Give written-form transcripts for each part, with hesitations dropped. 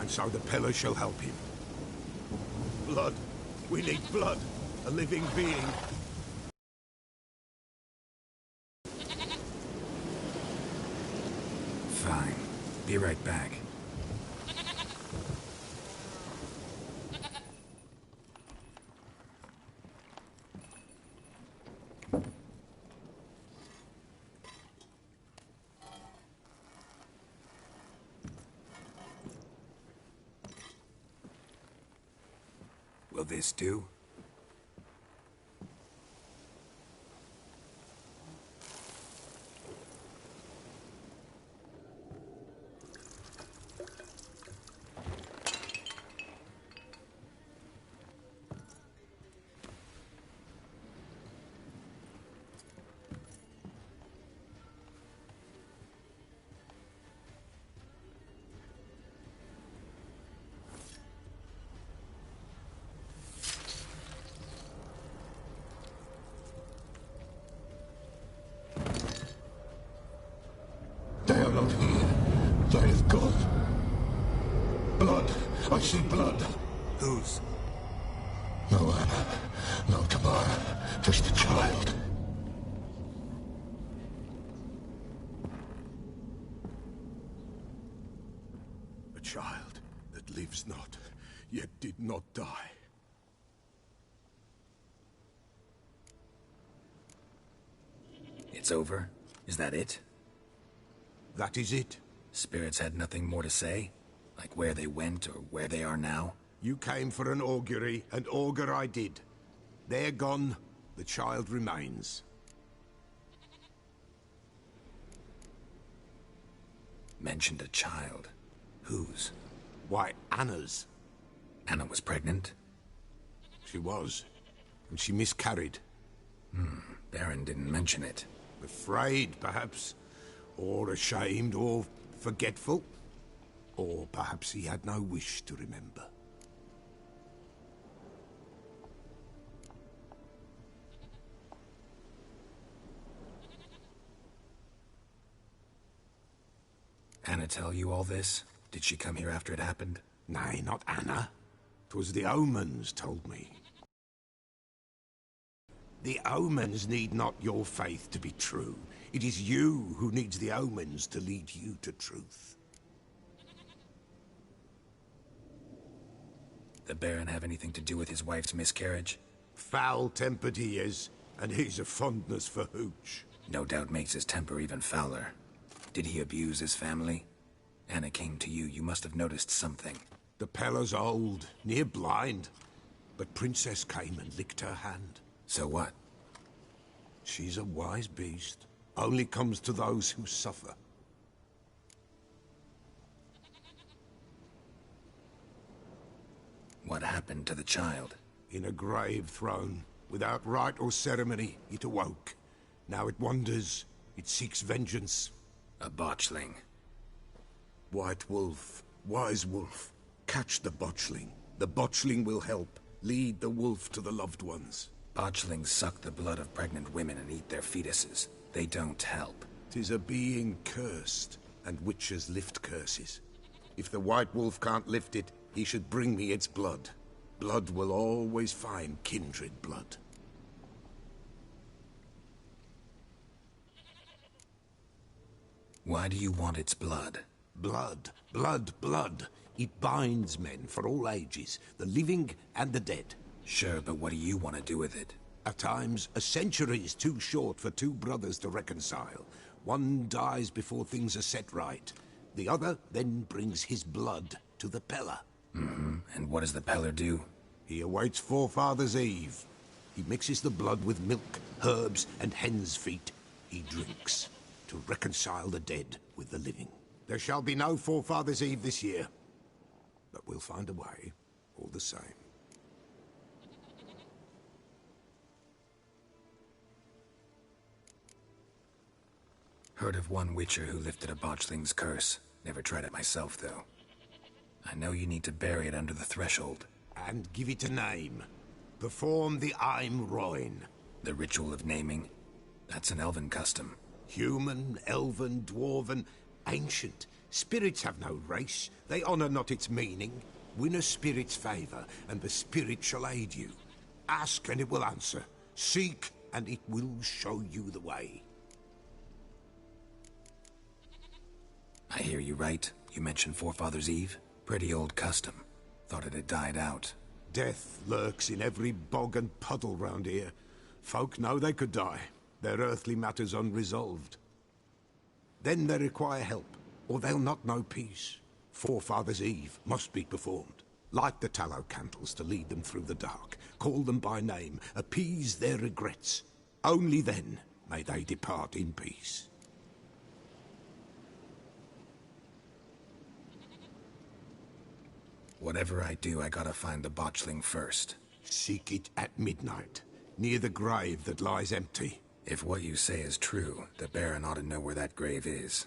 And so the Pillar shall help him. Blood. We need blood. A living being. Fine. Be right back. Will this do? They are not here. They have gone. Blood. I see blood. Whose? No Anna. No Tamara. Just a child. A child that lives not, yet did not die. It's over? Is that it? That is it. Spirits had nothing more to say? Like where they went or where they are now? You came for an augury, and augur I did. They're gone. The child remains. Mentioned a child. Whose? Why, Anna's. Anna was pregnant? She was. And she miscarried. Baron didn't mention it. Afraid, perhaps. Or ashamed, or forgetful. Or perhaps he had no wish to remember. Anna tell you all this? Did she come here after it happened? Nay, not Anna. 'Twas the omens told me. The omens need not your faith to be true. It is you who needs the omens to lead you to truth. The Baron have anything to do with his wife's miscarriage? Foul-tempered he is, and he's a fondness for hooch. No doubt makes his temper even fouler. Did he abuse his family? Anna came to you. You must have noticed something. The Pellar's old, near blind. But Princess came and licked her hand. So what? She's a wise beast. Only comes to those who suffer. What happened to the child? In a grave thrown, without rite or ceremony, it awoke. Now it wanders. It seeks vengeance. A botchling. White Wolf, wise wolf, catch the botchling. The botchling will help. Lead the wolf to the loved ones. Botchlings suck the blood of pregnant women and eat their fetuses. They don't help. 'Tis a being cursed, and witches lift curses. If the White Wolf can't lift it, he should bring me its blood. Blood will always find kindred blood. Why do you want its blood? Blood, blood, blood. It binds men for all ages, the living and the dead. Sure, but what do you want to do with it? At times, a century is too short for two brothers to reconcile. One dies before things are set right. The other then brings his blood to the Pellar. And what does the Pellar do? He awaits Forefathers' Eve. He mixes the blood with milk, herbs, and hen's feet. He drinks to reconcile the dead with the living. There shall be no Forefathers' Eve this year. But we'll find a way, all the same. Heard of one witcher who lifted a botchling's curse. Never tried it myself, though. I know you need to bury it under the threshold. And give it a name. Perform the Aim Roin. The ritual of naming? That's an elven custom. Human, elven, dwarven, ancient. Spirits have no race. They honour not its meaning. Win a spirit's favour, and the spirit shall aid you. Ask, and it will answer. Seek, and it will show you the way. I hear you right. You mentioned Forefathers' Eve? Pretty old custom. Thought it had died out. Death lurks in every bog and puddle round here. Folk know they could die, their earthly matters unresolved. Then they require help, or they'll not know peace. Forefathers' Eve must be performed. Light the tallow candles to lead them through the dark. Call them by name, appease their regrets. Only then may they depart in peace. Whatever I do, I gotta find the botchling first. Seek it at midnight, near the grave that lies empty. If what you say is true, the Baron ought to know where that grave is.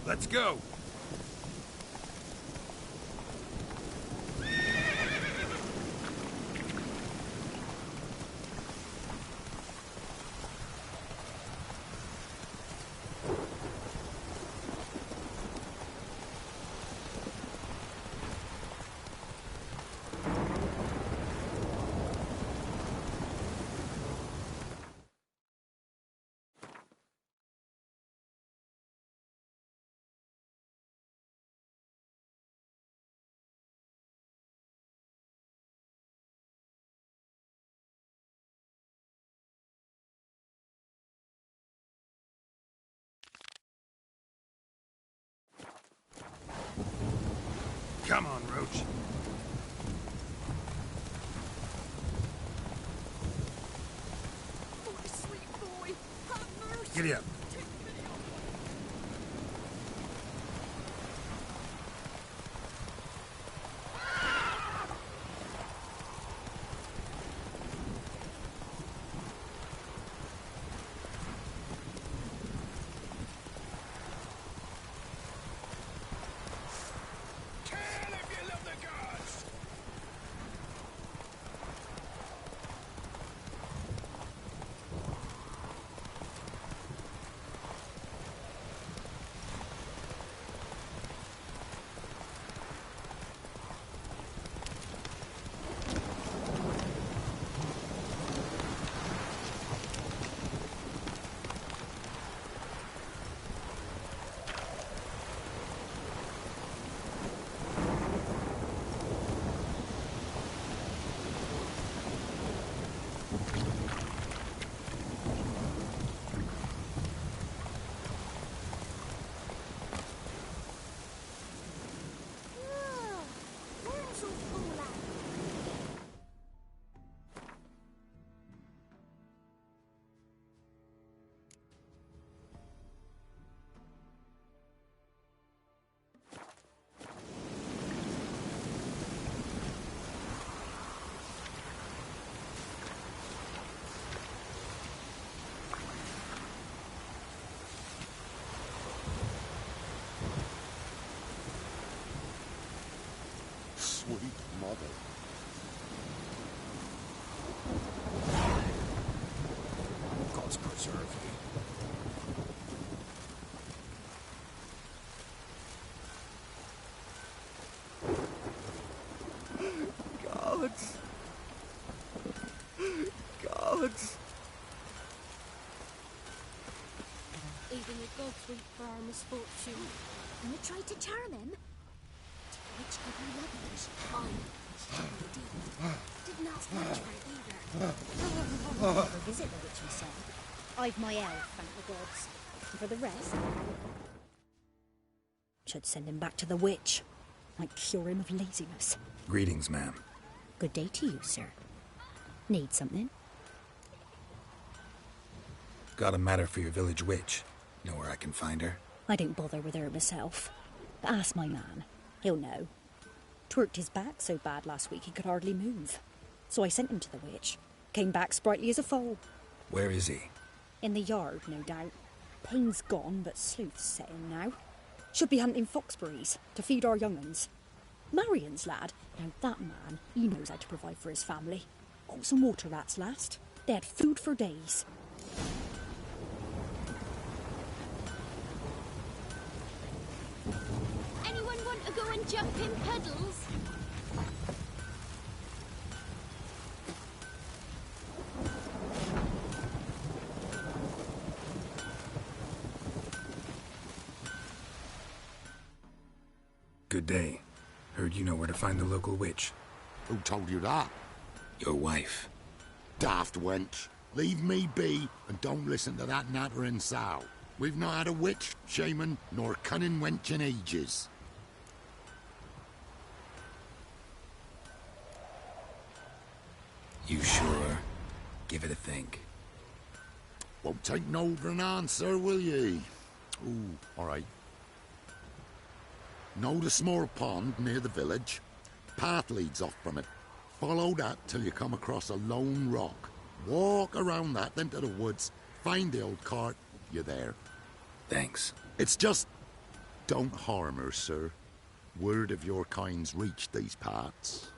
Let's go! Come on, Roach. Oh, sweet boy, have mercy. Giddy up. Worms will fall out. Sweet mother. God's preserve you. Gods. Gods. Even the gods weep for our misfortune. And you tried to charm him? Did the witch give you leverage? Didn't ask much for it either. I'll never visit the witch myself. I've my elf, thank the gods. And for the rest, should send him back to the witch. Might cure him of laziness. Greetings, ma'am. Good day to you, sir. Need something? Got a matter for your village witch. Know where I can find her? I don't bother with her myself. But ask my man. He'll know. Twerked his back so bad last week he could hardly move. So I sent him to the witch. Came back sprightly as a foal. Where is he? In the yard, no doubt. Pain's gone, but sleuth's set in now. Should be hunting foxberries to feed our young'uns. Marion's lad, now that man, he knows how to provide for his family. Got some water rats last. They had food for days. Anyone want to go and jump in puddles? Good day. Heard you know where to find the local witch. Who told you that? Your wife. Daft wench. Leave me be and don't listen to that nattering sow. We've not had a witch, shaman, nor cunning wench in ages. You sure? Give it a think. Won't take no for an answer, will ye? Ooh, all right. Know the small pond near the village? Path leads off from it. Follow that till you come across a lone rock. Walk around that, then to the woods. Find the old cart. You're there. Thanks. It's just Don't harm her, sir. Word of your kind's reached these parts.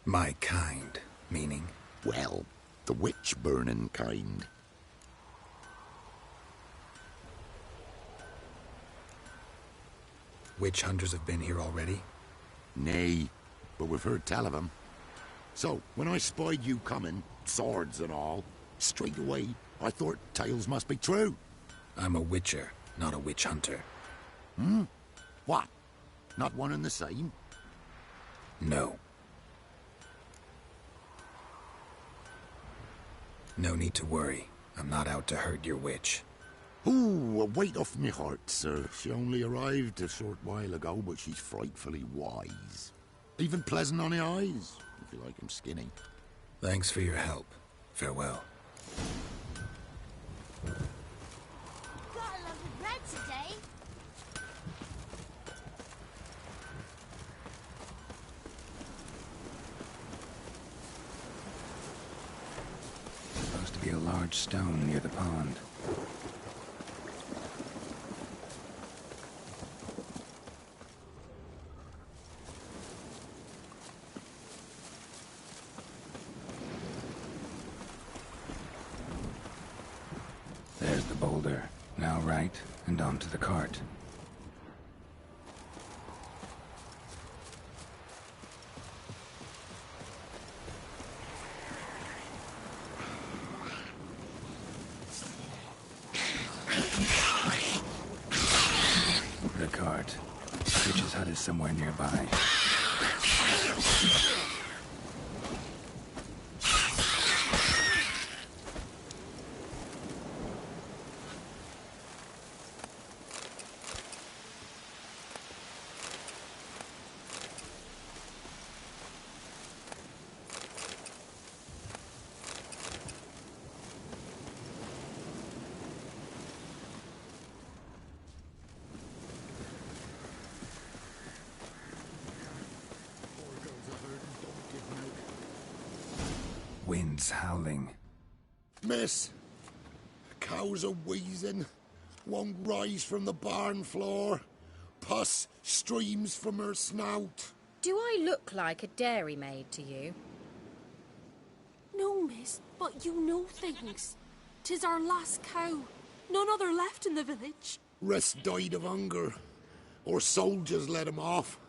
My kind, meaning? Well, the witch-burning kind. Witch hunters have been here already? Nay, but we've heard tell of 'em. So, when I spied you coming, swords and all, straight away I thought tales must be true. I'm a witcher, not a witch hunter. What? Not one and the same? No. No need to worry. I'm not out to hurt your witch. Ooh, a weight off me heart, sir. She only arrived a short while ago, but she's frightfully wise. Even pleasant on the eyes, if you like 'em skinny. Thanks for your help. Farewell. Got a lovely bread today. Supposed to be a large stone near the pond. There's the boulder. Now right, and onto the cart. The cart. Witch's hut is somewhere nearby. Winds howling. Miss, cows are wheezing, won't rise from the barn floor. Pus streams from her snout. Do I look like a dairymaid to you? No, miss, but you know things. 'Tis our last cow. None other left in the village. Rest died of hunger, or soldiers let him off.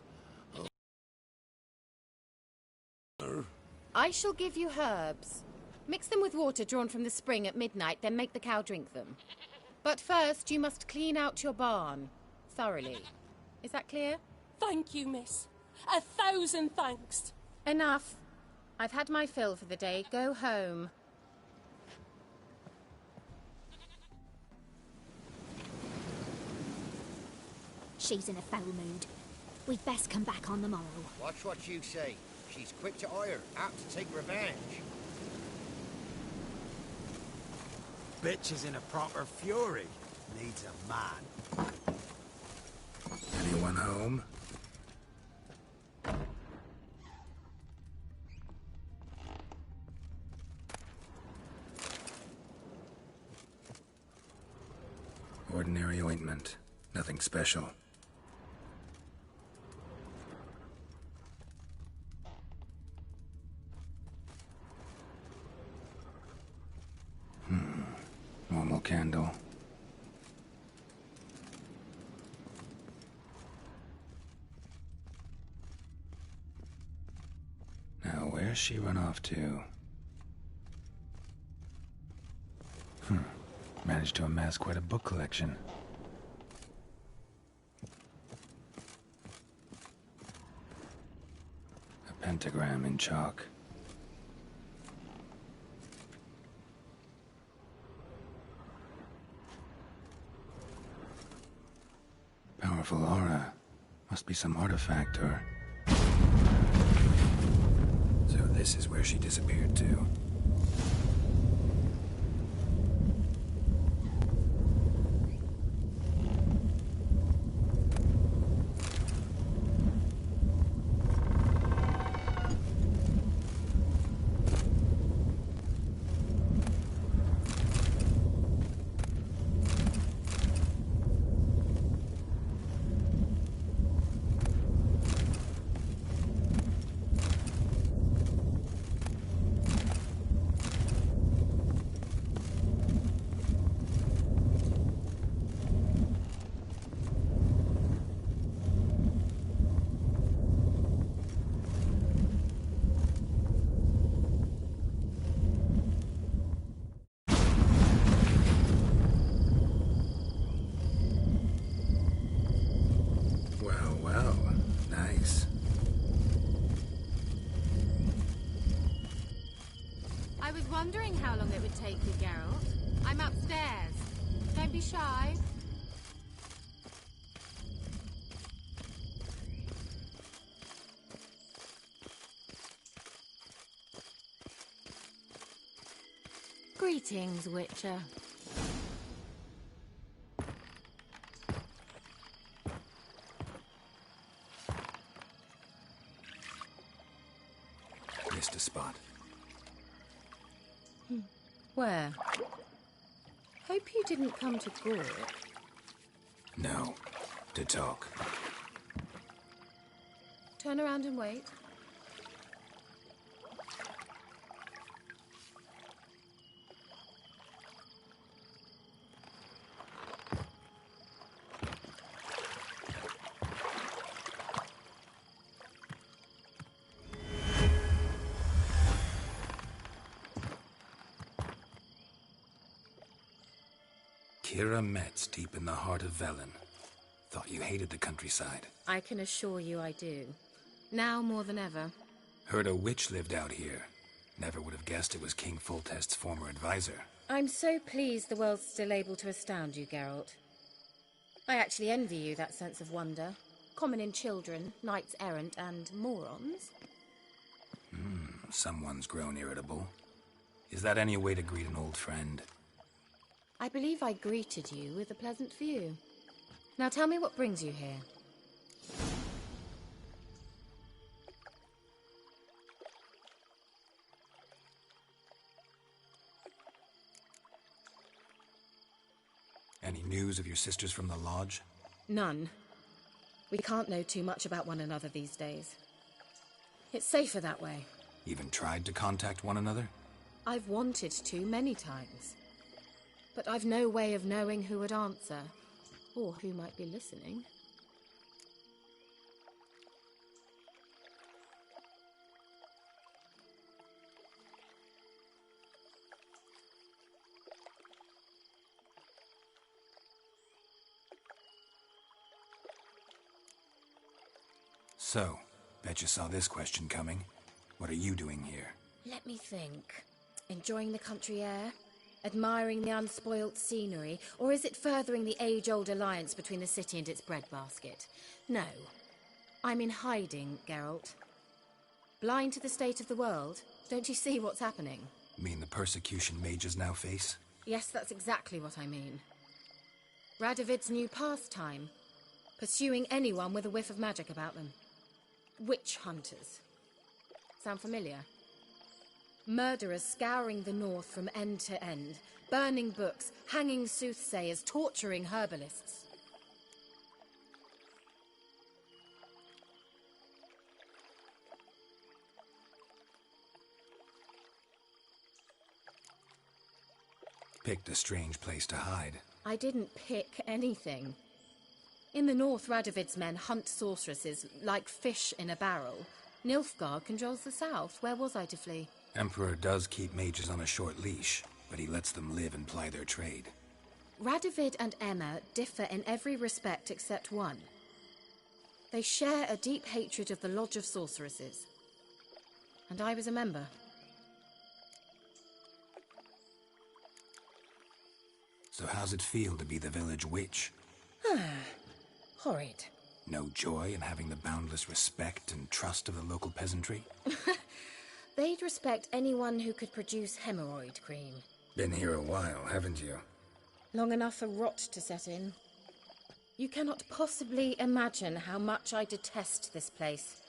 I shall give you herbs. Mix them with water drawn from the spring at midnight, then make the cow drink them. But first, you must clean out your barn. Thoroughly. Is that clear? Thank you, miss. 1,000 thanks. Enough. I've had my fill for the day. Go home. She's in a foul mood. We'd best come back on the morrow. Watch what you say. She's quick to ire, apt to take revenge. Bitch is in a proper fury. Needs a man. Anyone home? Ordinary ointment. Nothing special. Normal candle. Now, where's she run off to? Managed to amass quite a book collection. A pentagram in chalk. Powerful aura. Must be some artifact or... So this is where she disappeared to. I was wondering how long it would take you, Geralt. I'm upstairs. Don't be shy. Greetings, Witcher. Missed a spot. Where? Hope you didn't come to Gork. No. To talk. Turn around and wait. Kira Metz, deep in the heart of Velen. Thought you hated the countryside. I can assure you I do. Now more than ever. Heard a witch lived out here. Never would have guessed it was King Foltest's former advisor. I'm so pleased the world's still able to astound you, Geralt. I actually envy you that sense of wonder. Common in children, knights errant, and morons. Someone's grown irritable. Is that any way to greet an old friend? I believe I greeted you with a pleasant view. Now tell me what brings you here. Any news of your sisters from the lodge? None. We can't know too much about one another these days. It's safer that way. Even tried to contact one another? I've wanted to many times. But I've no way of knowing who would answer, or who might be listening. So, bet you saw this question coming. What are you doing here? Let me think. Enjoying the country air? Admiring the unspoilt scenery? Or is it furthering the age-old alliance between the city and its breadbasket? No. I'm in hiding, Geralt. Blind to the state of the world? Don't you see what's happening? Mean the persecution mages now face? Yes, that's exactly what I mean. Radovid's new pastime. Pursuing anyone with a whiff of magic about them. Witch hunters. Sound familiar? Murderers scouring the north from end to end, burning books, hanging soothsayers, torturing herbalists. Picked a strange place to hide. I didn't pick anything. In the north, Radovid's men hunt sorceresses like fish in a barrel. Nilfgaard controls the south. Where was I to flee? Emperor does keep mages on a short leash, but he lets them live and ply their trade. Radovid and Emma differ in every respect except one. They share a deep hatred of the Lodge of Sorceresses. And I was a member. So how's it feel to be the village witch? Horrid. No joy in having the boundless respect and trust of the local peasantry? They'd respect anyone who could produce hemorrhoid cream. Been here a while, haven't you? Long enough for rot to set in. You cannot possibly imagine how much I detest this place.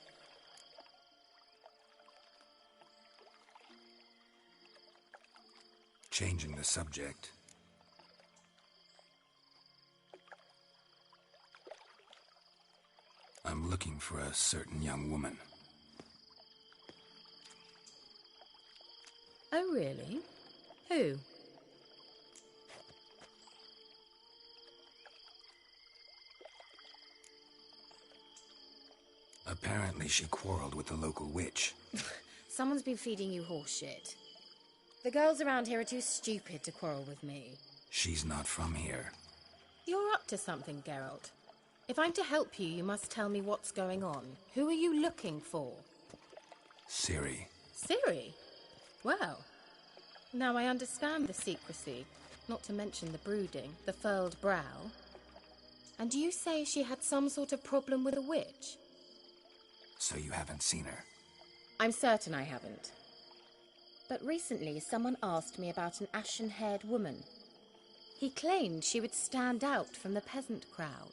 Changing the subject. I'm looking for a certain young woman. Oh, really? Who? Apparently she quarreled with the local witch. Someone's been feeding you horseshit. The girls around here are too stupid to quarrel with me. She's not from here. You're up to something, Geralt. If I'm to help you, you must tell me what's going on. Who are you looking for? Ciri. Ciri? Well, Now I understand the secrecy, not to mention the brooding, the furled brow. And you say she had some sort of problem with a witch? So you haven't seen her? I'm certain I haven't. But recently someone asked me about an ashen-haired woman. He claimed she would stand out from the peasant crowd.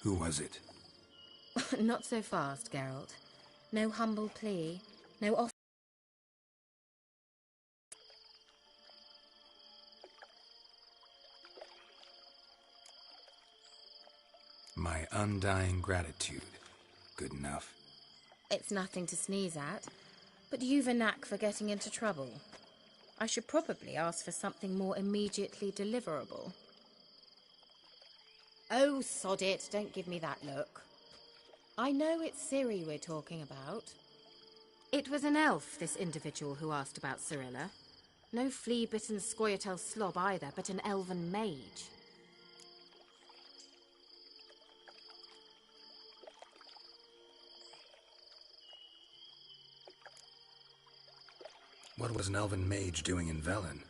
Who was it? Not so fast, Geralt. No humble plea, no offer. My undying gratitude. Good enough. It's nothing to sneeze at, but you've a knack for getting into trouble. I should probably ask for something more immediately deliverable. Oh, sod it, don't give me that look. I know it's Ciri we're talking about. It was an elf, this individual who asked about Cirilla. No flea-bitten Scoia'tael slob either, but an elven mage. What was an elven mage doing in Velen?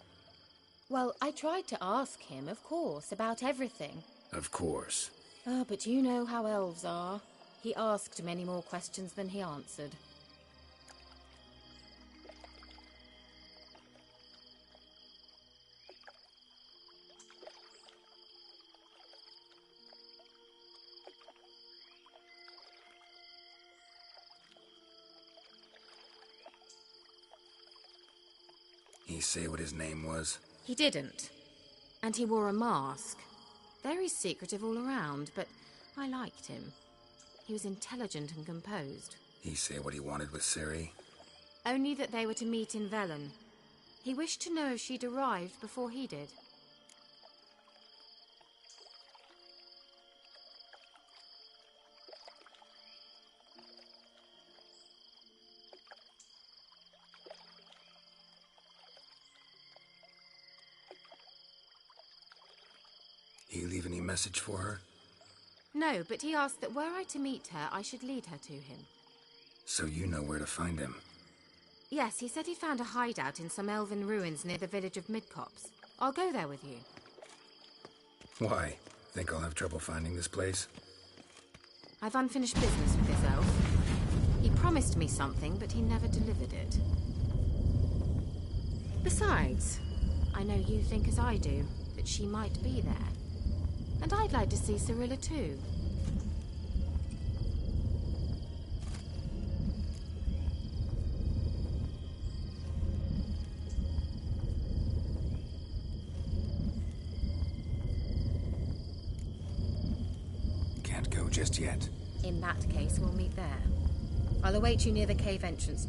Well, I tried to ask him, of course, about everything. Of course. Ah, but you know how elves are. He asked many more questions than he answered. He say what his name was? He didn't. And he wore a mask. Very secretive all around, but I liked him. He was intelligent and composed. He say what he wanted with Ciri? Only that they were to meet in Velen. He wished to know if she'd arrived before he did. He leave any message for her? No, but he asked that were I to meet her, I should lead her to him. So you know where to find him? Yes, he said he found a hideout in some elven ruins near the village of Midcopse. I'll go there with you. Why? Think I'll have trouble finding this place? I've unfinished business with this elf. He promised me something, but he never delivered it. Besides, I know you think as I do, that she might be there. And I'd like to see Cirilla too. Can't go just yet. In that case, we'll meet there. I'll await you near the cave entrance.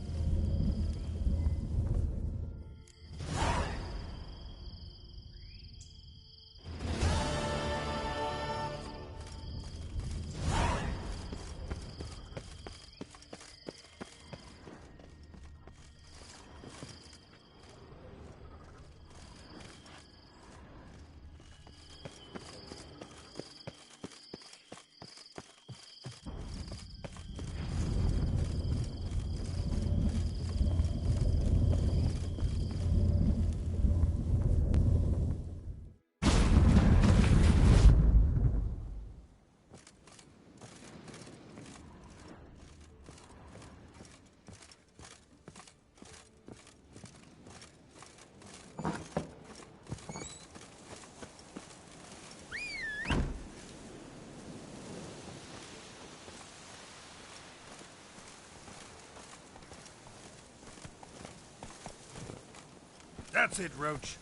That's it, Roach.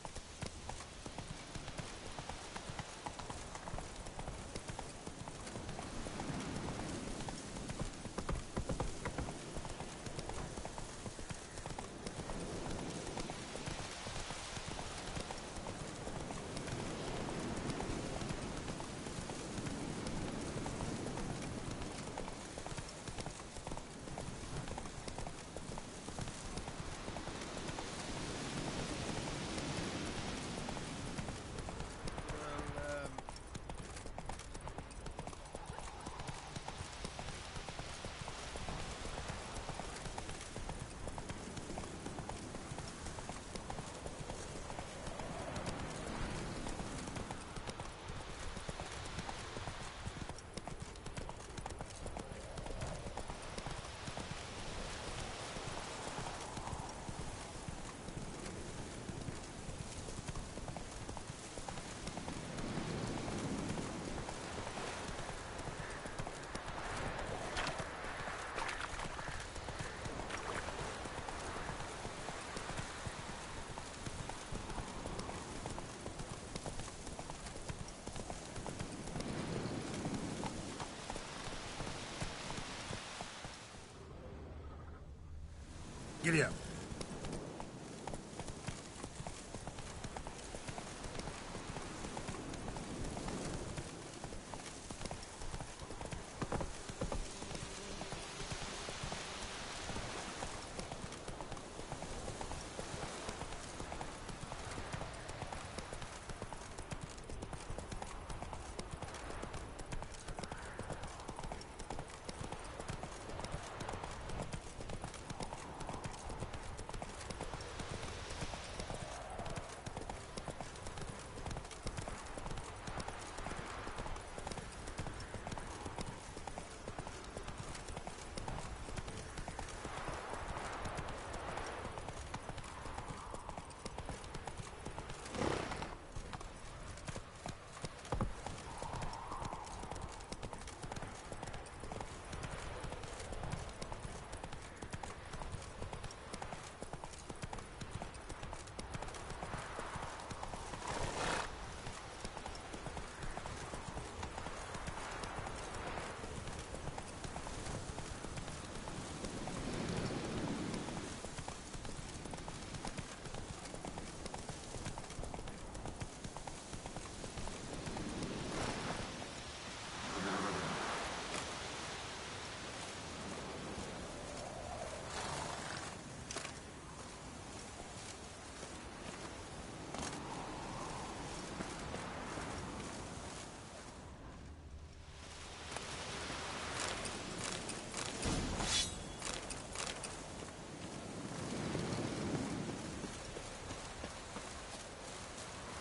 Giddy up.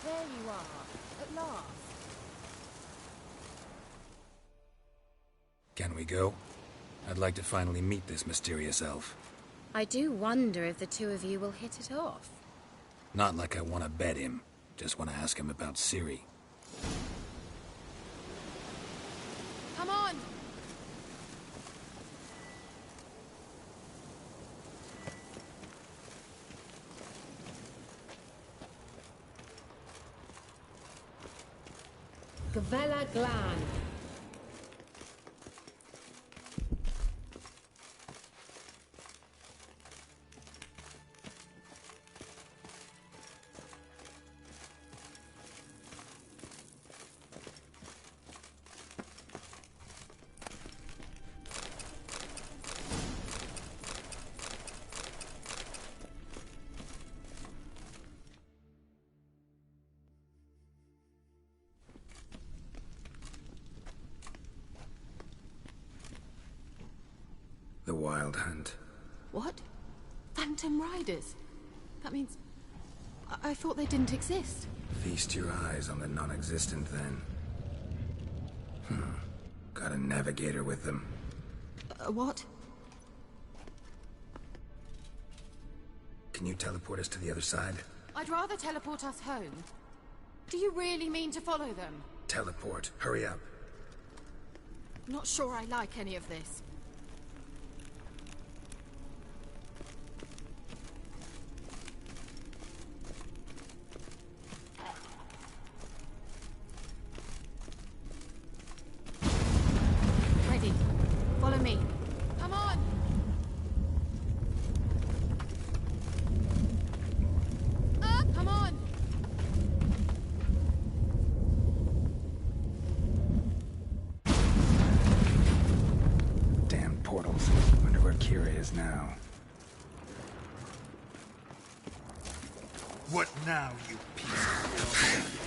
There you are, at last. Can we go? I'd like to finally meet this mysterious elf. I do wonder if the two of you will hit it off. Not like I want to bet him. Just want to ask him about Ciri. Come on! Gavella Glan. The Wild Hunt. What? Phantom Riders? That means... I thought they didn't exist. Feast your eyes on the non-existent, then. Got a navigator with them. What? Can you teleport us to the other side? I'd rather teleport us home. Do you really mean to follow them? Teleport. Hurry up. Not sure I like any of this. Ready. Follow me. Come on! Come on! Damn portals. Wonder where Kira is now. What now, you piece of filth?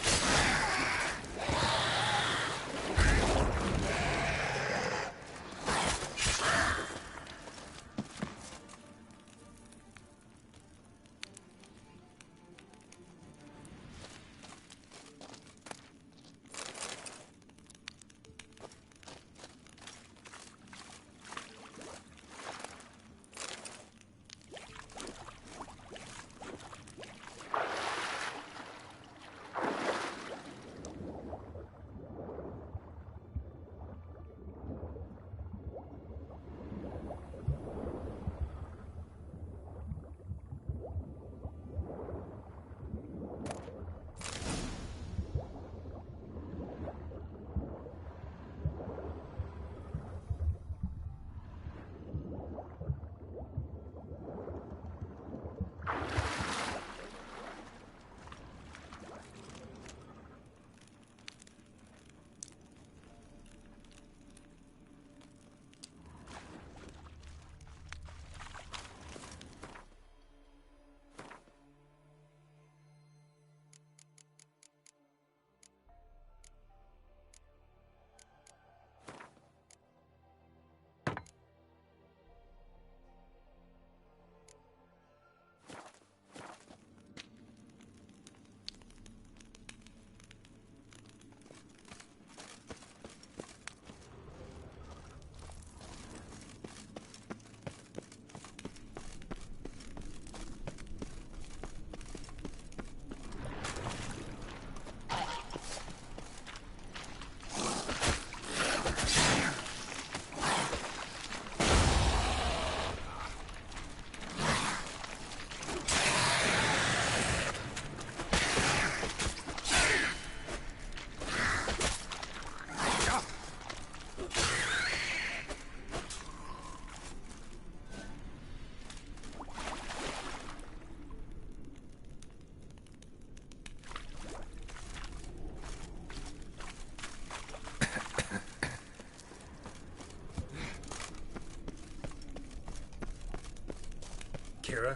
Kira?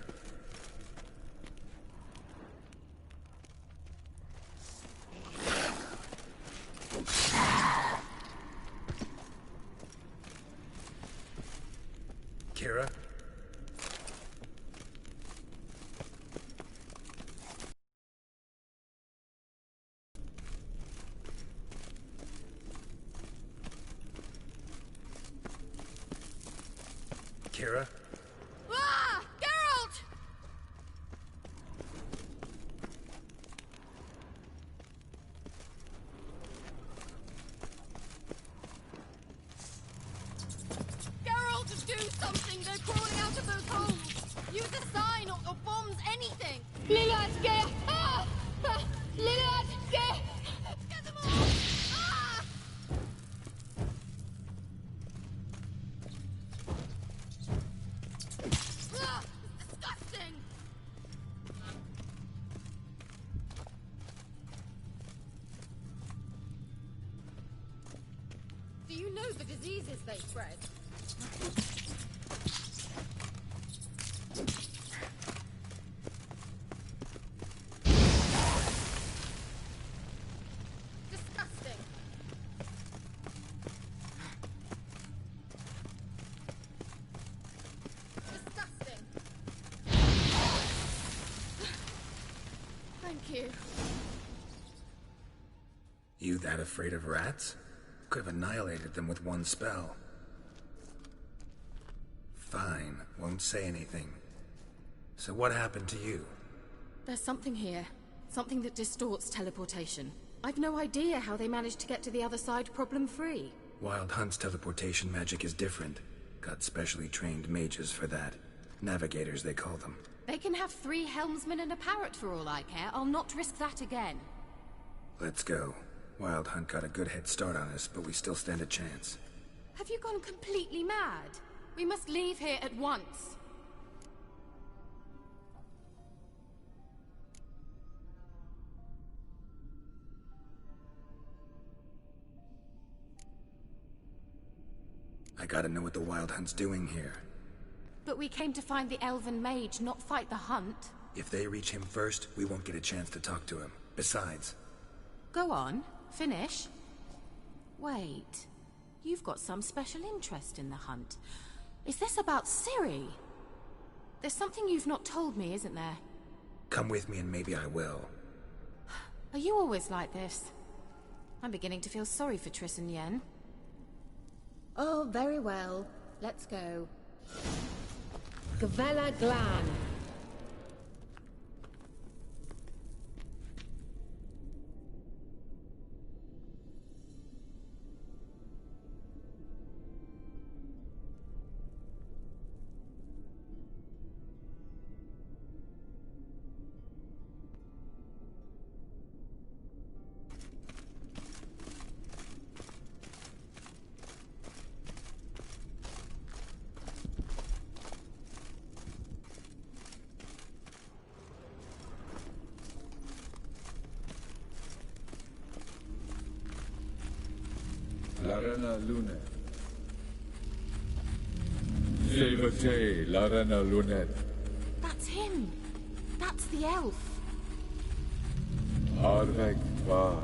Kira? Kira? Ah! Geralt! Geralt, do something! They're crawling out of those holes! Use a sign or bombs, anything! Lillard, get! Ah! Ah! Lillard, get! Get them all! Ah! Ah! Disgusting! Do you know the diseases they spread? Disgusting! Disgusting! Thank you. You that afraid of rats? Could have annihilated them with one spell. Fine, won't say anything. So what happened to you? There's something here. Something that distorts teleportation. I've no idea how they managed to get to the other side problem-free. Wild Hunt's teleportation magic is different. Got specially trained mages for that. Navigators, they call them. They can have 3 helmsmen and a parrot for all I care. I'll not risk that again. Let's go. Wild Hunt got a good head start on us, but we still stand a chance. Have you gone completely mad? We must leave here at once. I gotta know what the Wild Hunt's doing here. But we came to find the Elven Mage, not fight the hunt. If they reach him first, we won't get a chance to talk to him. Besides... Go on. Finish. Wait. You've got some special interest in the hunt. Is this about Ciri? There's something you've not told me, isn't there? Come with me and maybe I will. Are you always like this? I'm beginning to feel sorry for Triss and Yen. Oh, very well. Let's go. Gavella Glan. Larena Lunet. Silvate, Larena Lunet. That's him. That's the elf. Arvek Va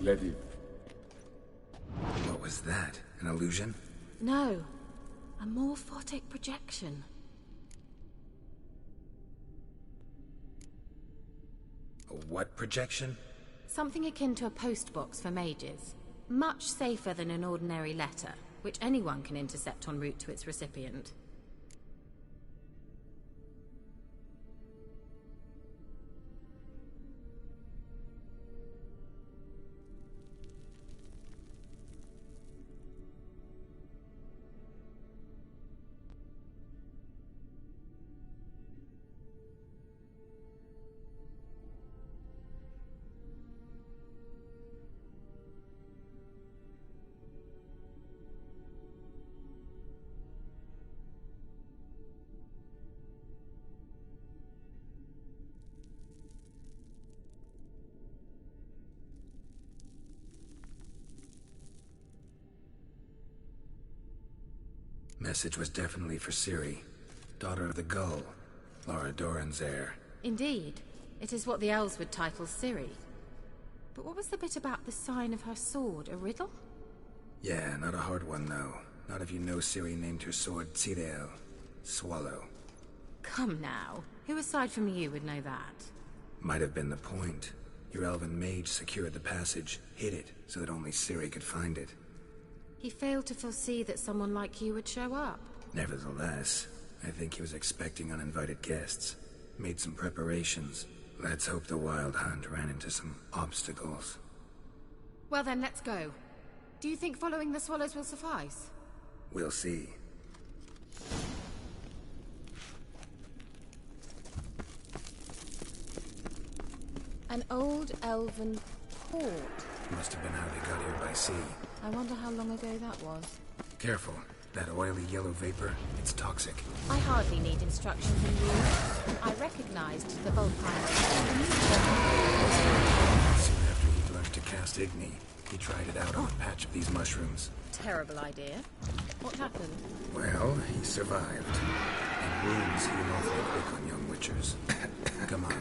Ledi. What was that? An illusion? No. A morphotic projection. A what projection? Something akin to a postbox for mages. Much safer than an ordinary letter, which anyone can intercept en route to its recipient. Message was definitely for Ciri, daughter of the Gull. Laradoran's heir. Indeed. It is what the elves would title Ciri. But what was the bit about the sign of her sword? A riddle? Yeah, not a hard one, though. Not if you know Ciri named her sword Tirael. Swallow. Come now. Who aside from you would know that? Might have been the point. Your elven mage secured the passage, hid it, so that only Ciri could find it. He failed to foresee that someone like you would show up. Nevertheless, I think he was expecting uninvited guests. Made some preparations. Let's hope the Wild Hunt ran into some obstacles. Well then, let's go. Do you think following the swallows will suffice? We'll see. An old elven port. Must have been how they got here by sea. I wonder how long ago that was. Careful. That oily yellow vapor, it's toxic. I hardly need instructions in use. I recognized the Volpine. Soon after he learned to cast Igni, he tried it out on a patch of these mushrooms. Terrible idea. What happened? Well, he survived. And wounds heal awfully quick on young witchers. Come on.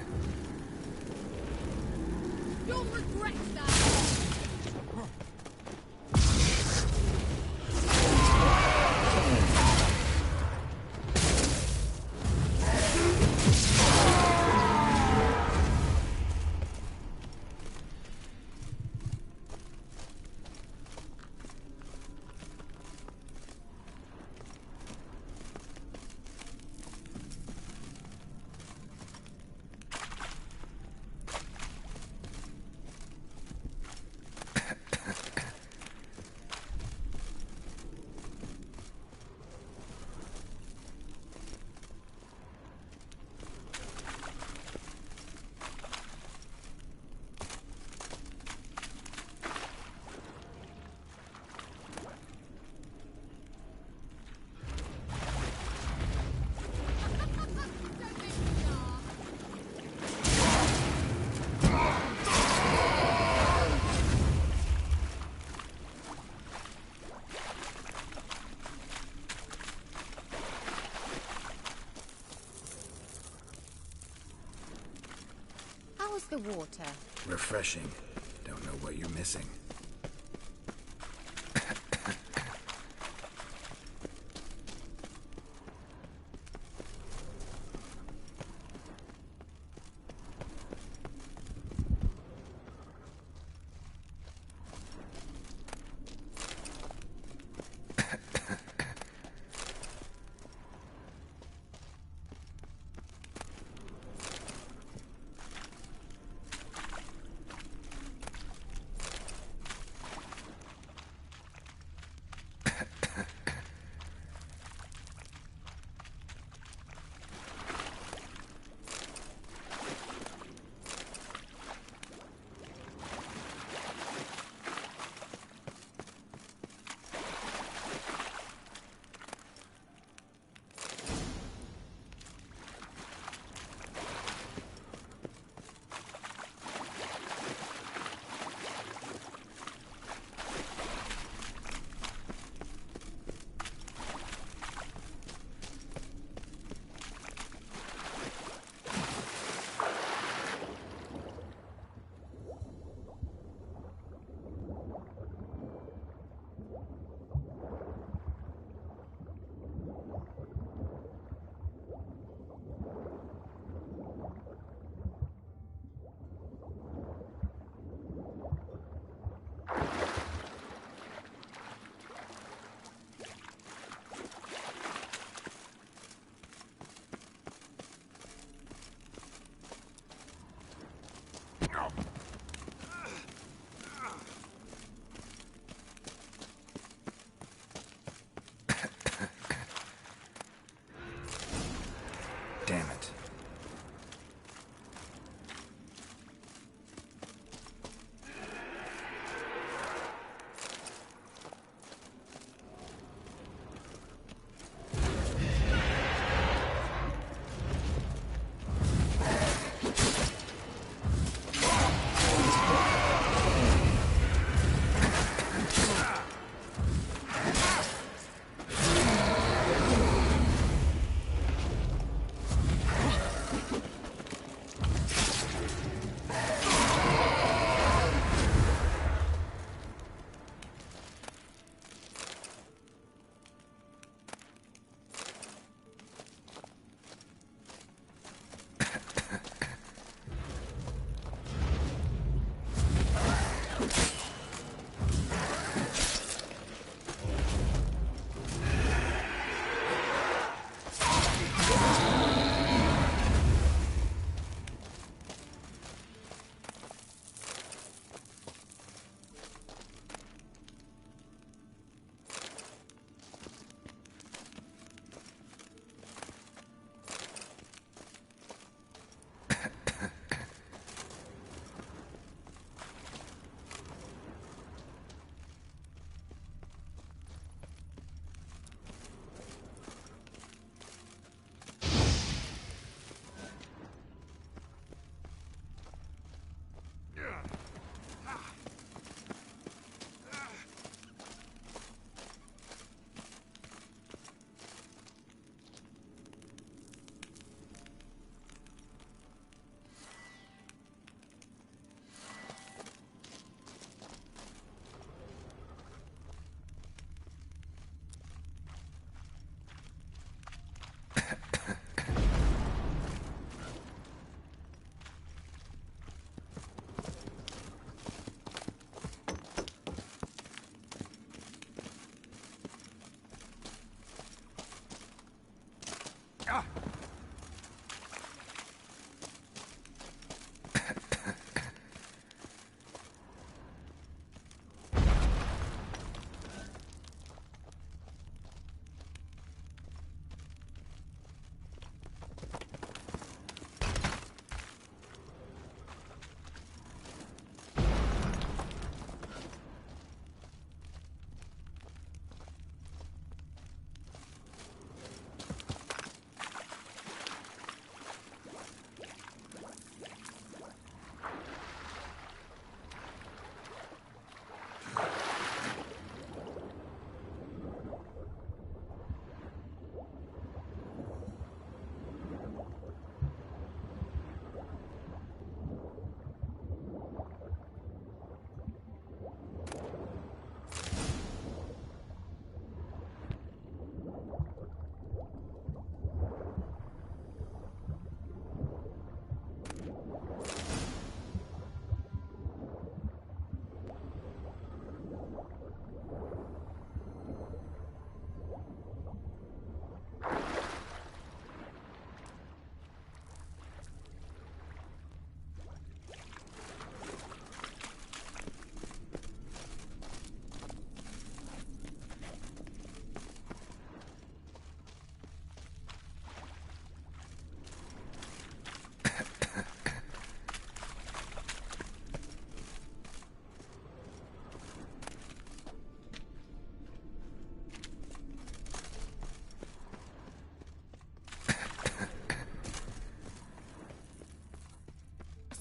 You'll regret that! How was the water? Refreshing. Don't know what you're missing.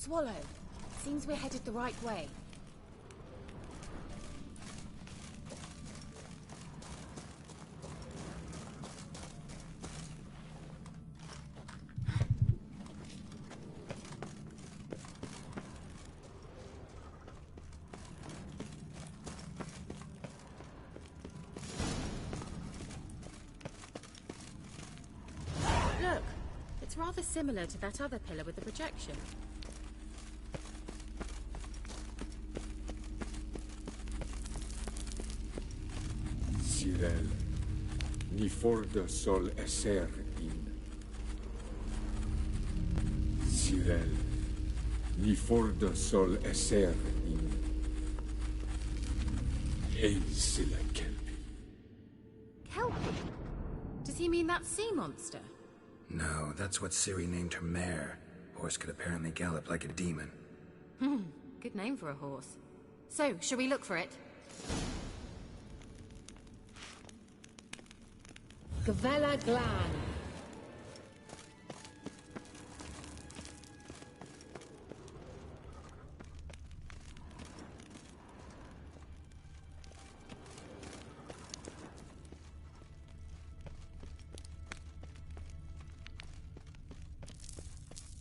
Swallow. Seems we're headed the right way. Look, it's rather similar to that other pillar with the projection. Sirel, ni forda sol esser in. Sirel, ni forda sol esser in. Ein silla kelpi. Kelpie? Does he mean that sea monster? No, that's what Ciri named her mare. Horse could apparently gallop like a demon. Good name for a horse. So, shall we look for it? Gavella Glan.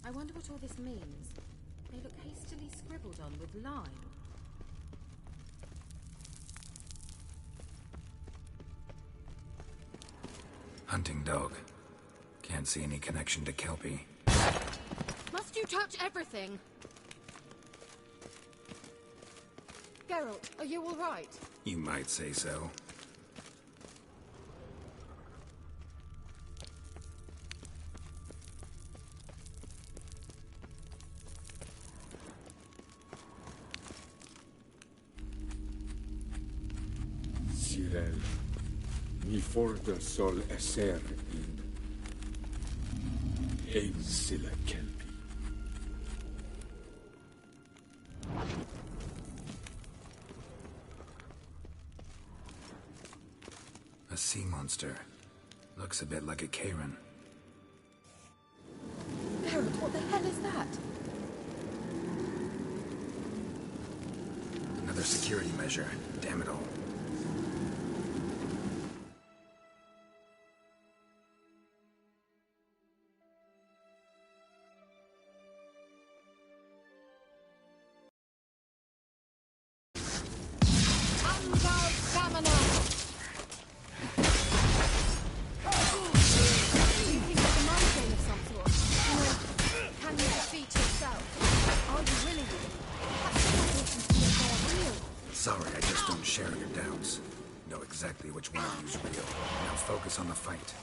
I wonder what all this means. They look hastily scribbled on with lime. Hunting dog. Can't see any connection to Kelpie. Must you touch everything? Geralt, are you all right? You might say so. Sirel, ni forda sol esser in. Ein silla kelpi. A sea monster. Looks a bit like a Karen. Geralt, what the hell is that? Another security measure. Damn it all. Sorry, I just don't share your doubts. Know exactly which one of you's real. Now focus on the fight.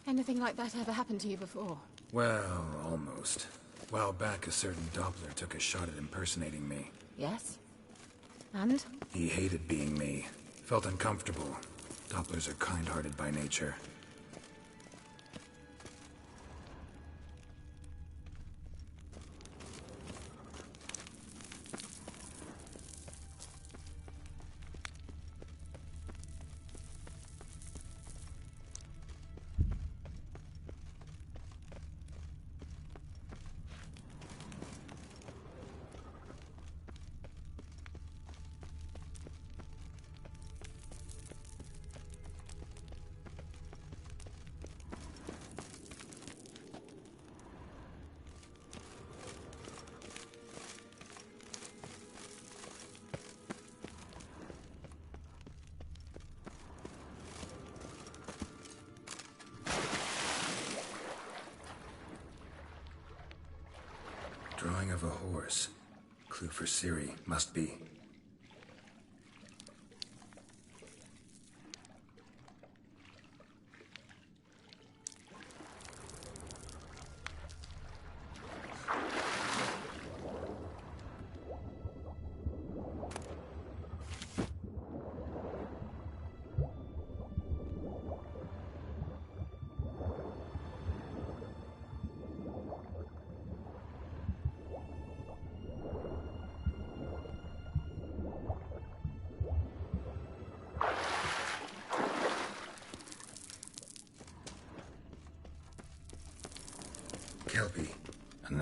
Anything like that ever happened to you before? Well, almost. A while back, a certain Doppler took a shot at impersonating me. Yes? And? He hated being me. Felt uncomfortable. Dopplers are kind-hearted by nature. Drawing of a horse. Clue for Ciri. Must be.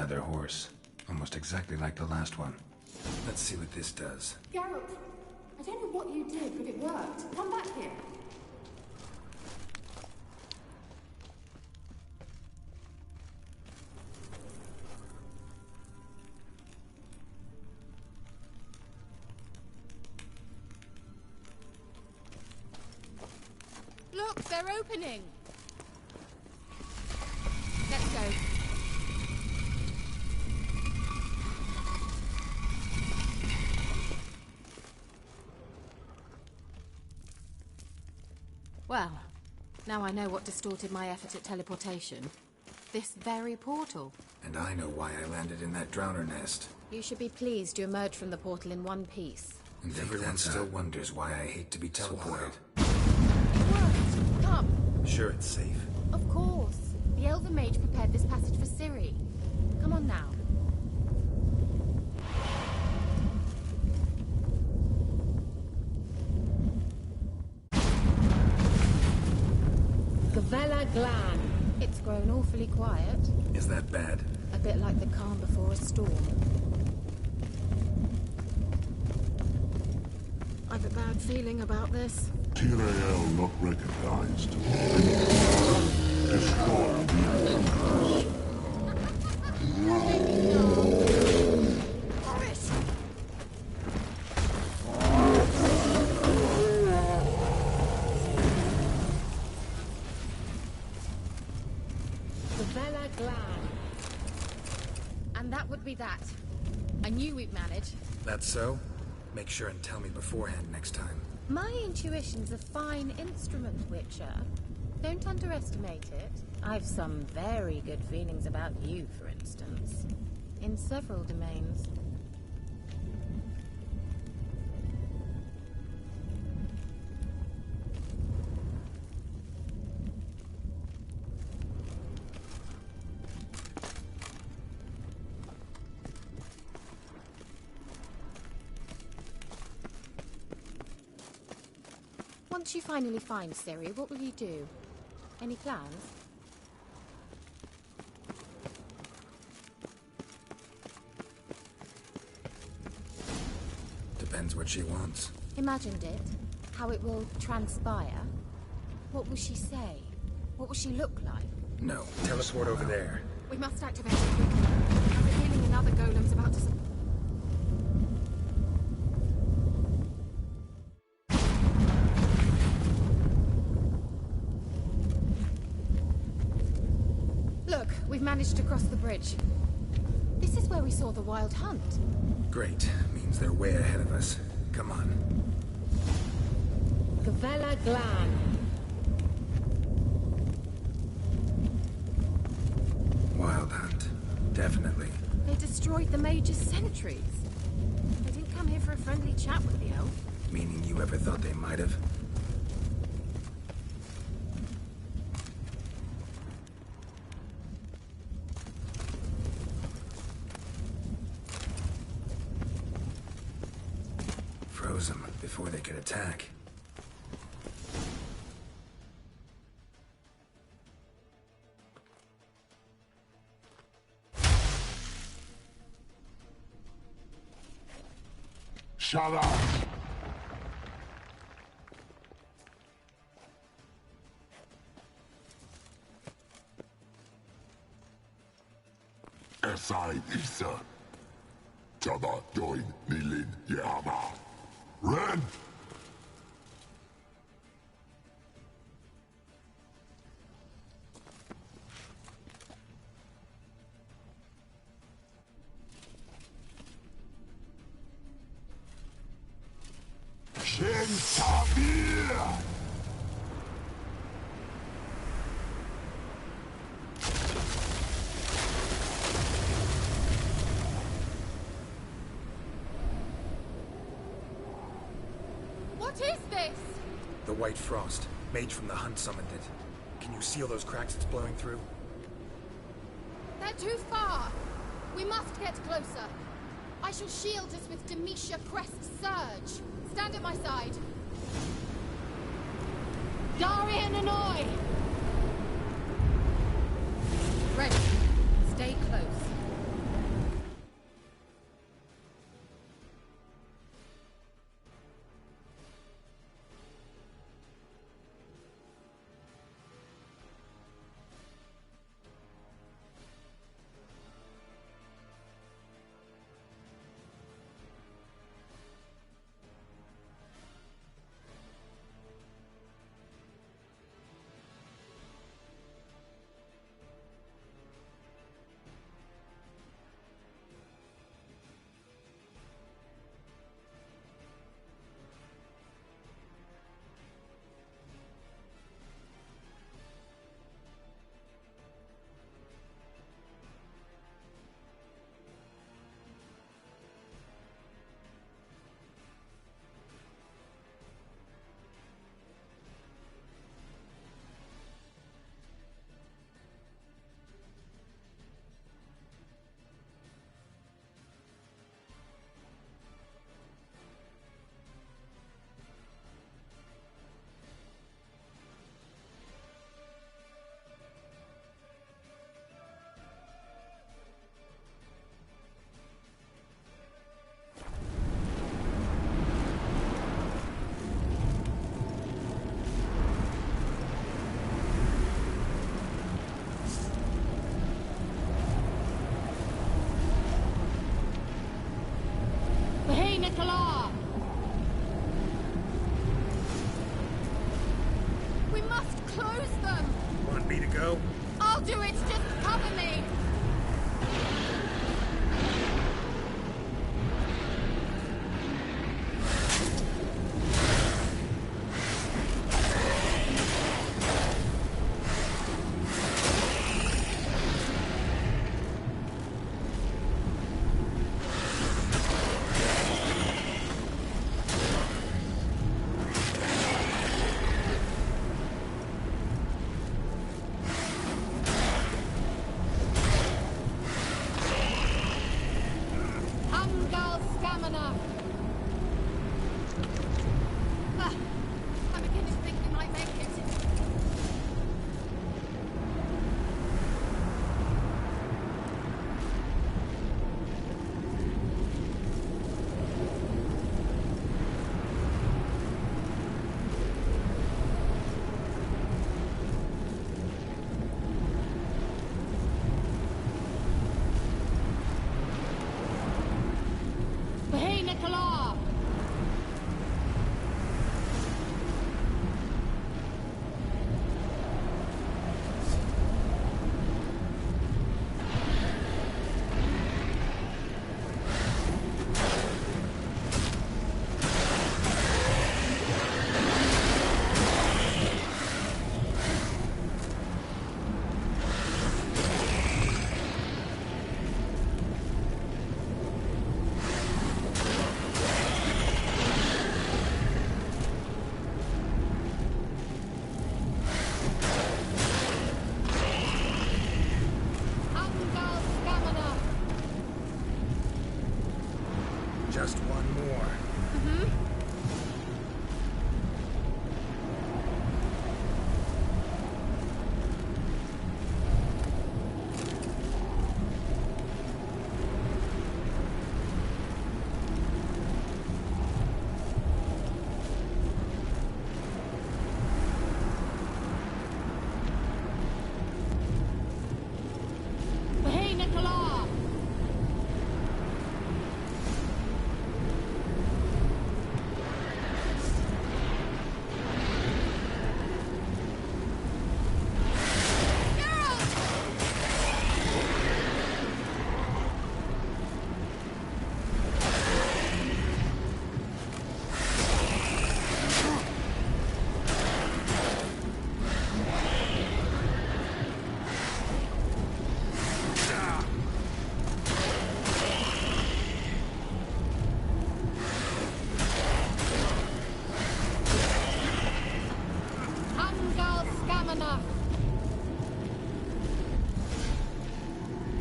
Another horse. Almost exactly like the last one. Let's see what this does. Geralt, I don't know what you did, but it worked. Come back here. Look, they're opening. Let's go. Well, now I know what distorted my effort at teleportation. This very portal. And I know why I landed in that drowner nest. You should be pleased you emerged from the portal in one piece. And everyone still wonders why I hate to be teleported. It worked. Come. Sure it's safe. Of course. The Elven Mage prepared this passage for Ciri. Come on now. Gavella Glan. It's grown awfully quiet. Is that bad? A bit like the calm before a storm. I've a bad feeling about this. Tyrael not recognized. Destroy the intruders. Gavella Glan. And that would be that. I knew we'd manage. That's so? Make sure and tell me beforehand next time. My intuition's a fine instrument, Witcher. Don't underestimate it. I've some very good feelings about you, for instance. In several domains. Once you finally find Ciri, what will you do? Any plans? Depends what she wants. Imagined it. How it will transpire. What will she say? What will she look like? No. Teleport over there. We must activate it quickly. I have a feeling another golem's about to... Look, we've managed to cross the bridge. This is where we saw the Wild Hunt. Great. Means they're way ahead of us. Come on. Gavella Glan. Wild Hunt. Definitely. They destroyed the Mage's sentries. They didn't come here for a friendly chat with the elf. Meaning you ever thought they might have? Froze them before they could attack. Shut up! Esai Isa. Jada Doin Nilin Yama. Ren! Shin Tabir! What is this? The White Frost. Mage from the Hunt summoned it. Can you seal those cracks it's blowing through? They're too far. We must get closer. I shall shield us with Demetia Crest Surge. Stand at my side. Darian and Oi! Ready. Stay close. Nicola! We must close them! Want me to go? I'll do it! Just cover me! Just one more. Hey, Nicola!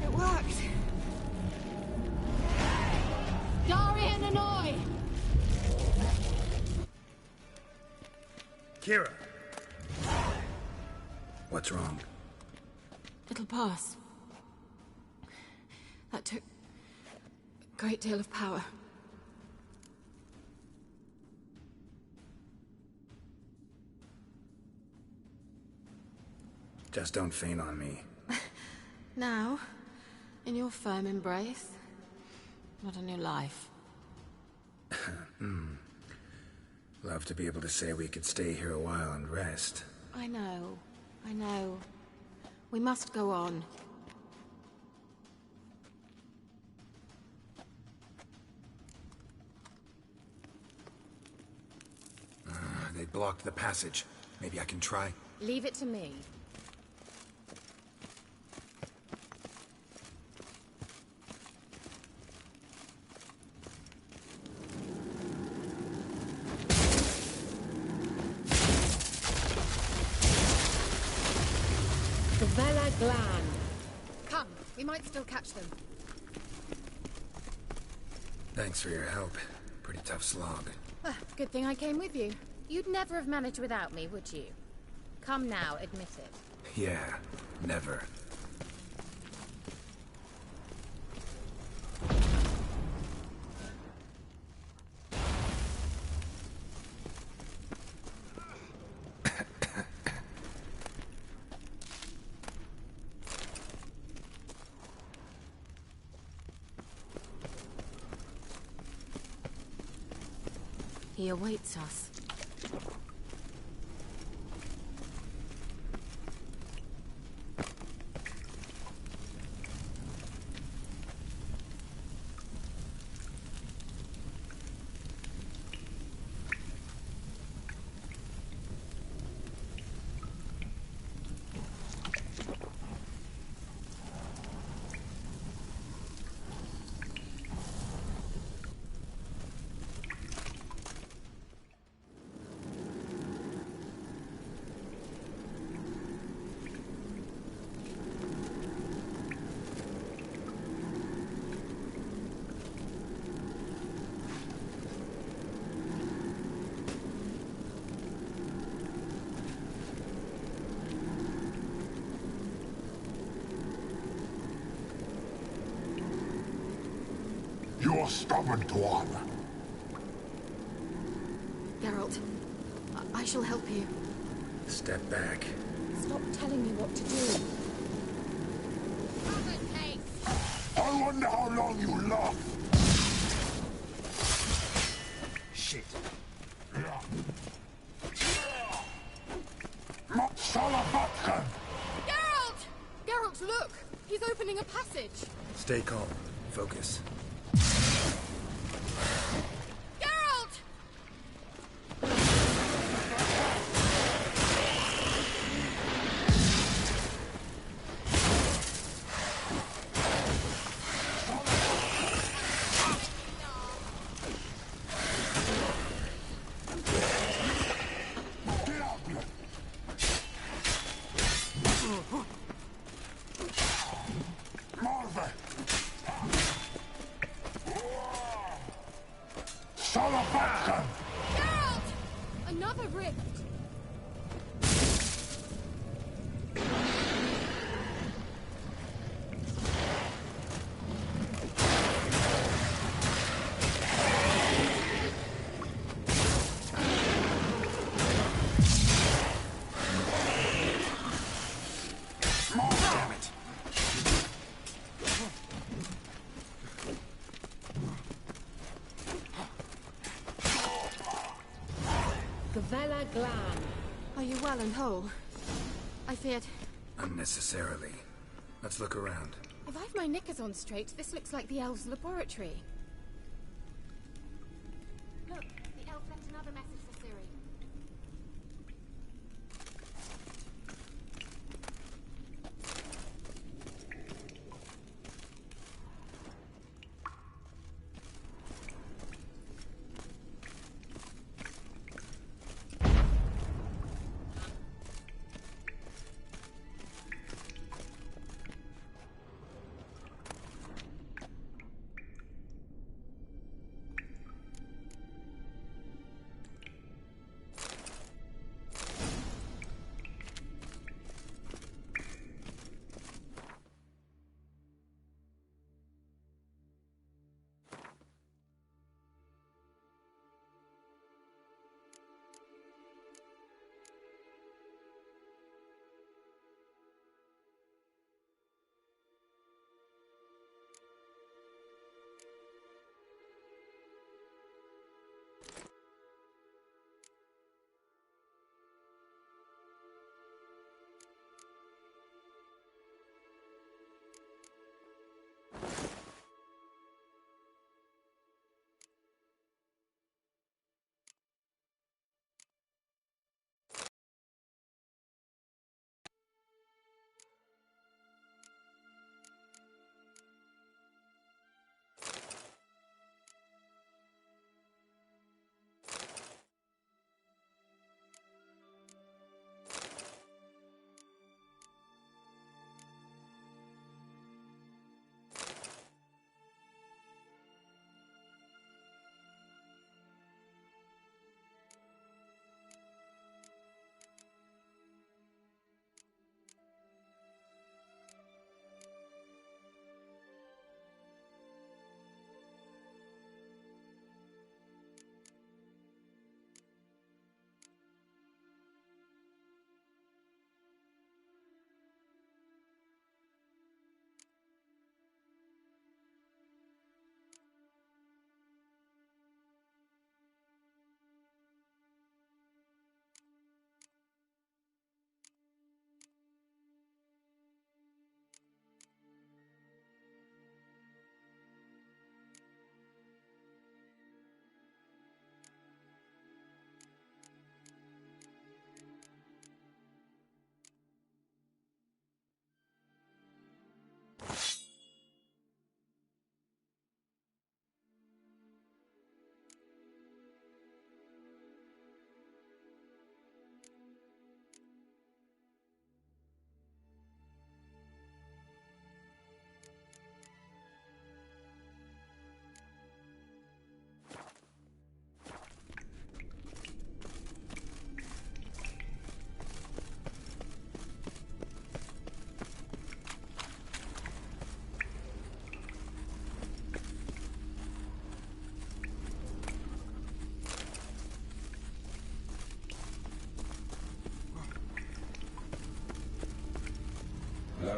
It worked! Darian Hanoi! Kira! What's wrong? It'll pass. That took a great deal of power. Just don't faint on me. Now, in your firm embrace, not a new life. Love to be able to say we could stay here a while and rest. I know. We must go on. They blocked the passage. Maybe I can try. Leave it to me. The Vela Glan. Come, we might still catch them. Thanks for your help. Pretty tough slog. Good thing I came with you. You'd never have managed without me, would you? Come now, admit it. Yeah, never. He awaits us. You're stubborn, Tuan. Geralt, I shall help you. Step back. Stop telling me what to do. I wonder how long you last. Shit. Salavatkan! Geralt! Geralt, look! He's opening a passage. Stay calm. Focus. Geralt! Marve! Salavatkan! Geralt! Another rift. Damn it. Gavella Glan. Are you well and whole? I feared... Unnecessarily. Let's look around. If I've my knickers on straight, this looks like the elves' laboratory. Look, the elf left another message for Ciri.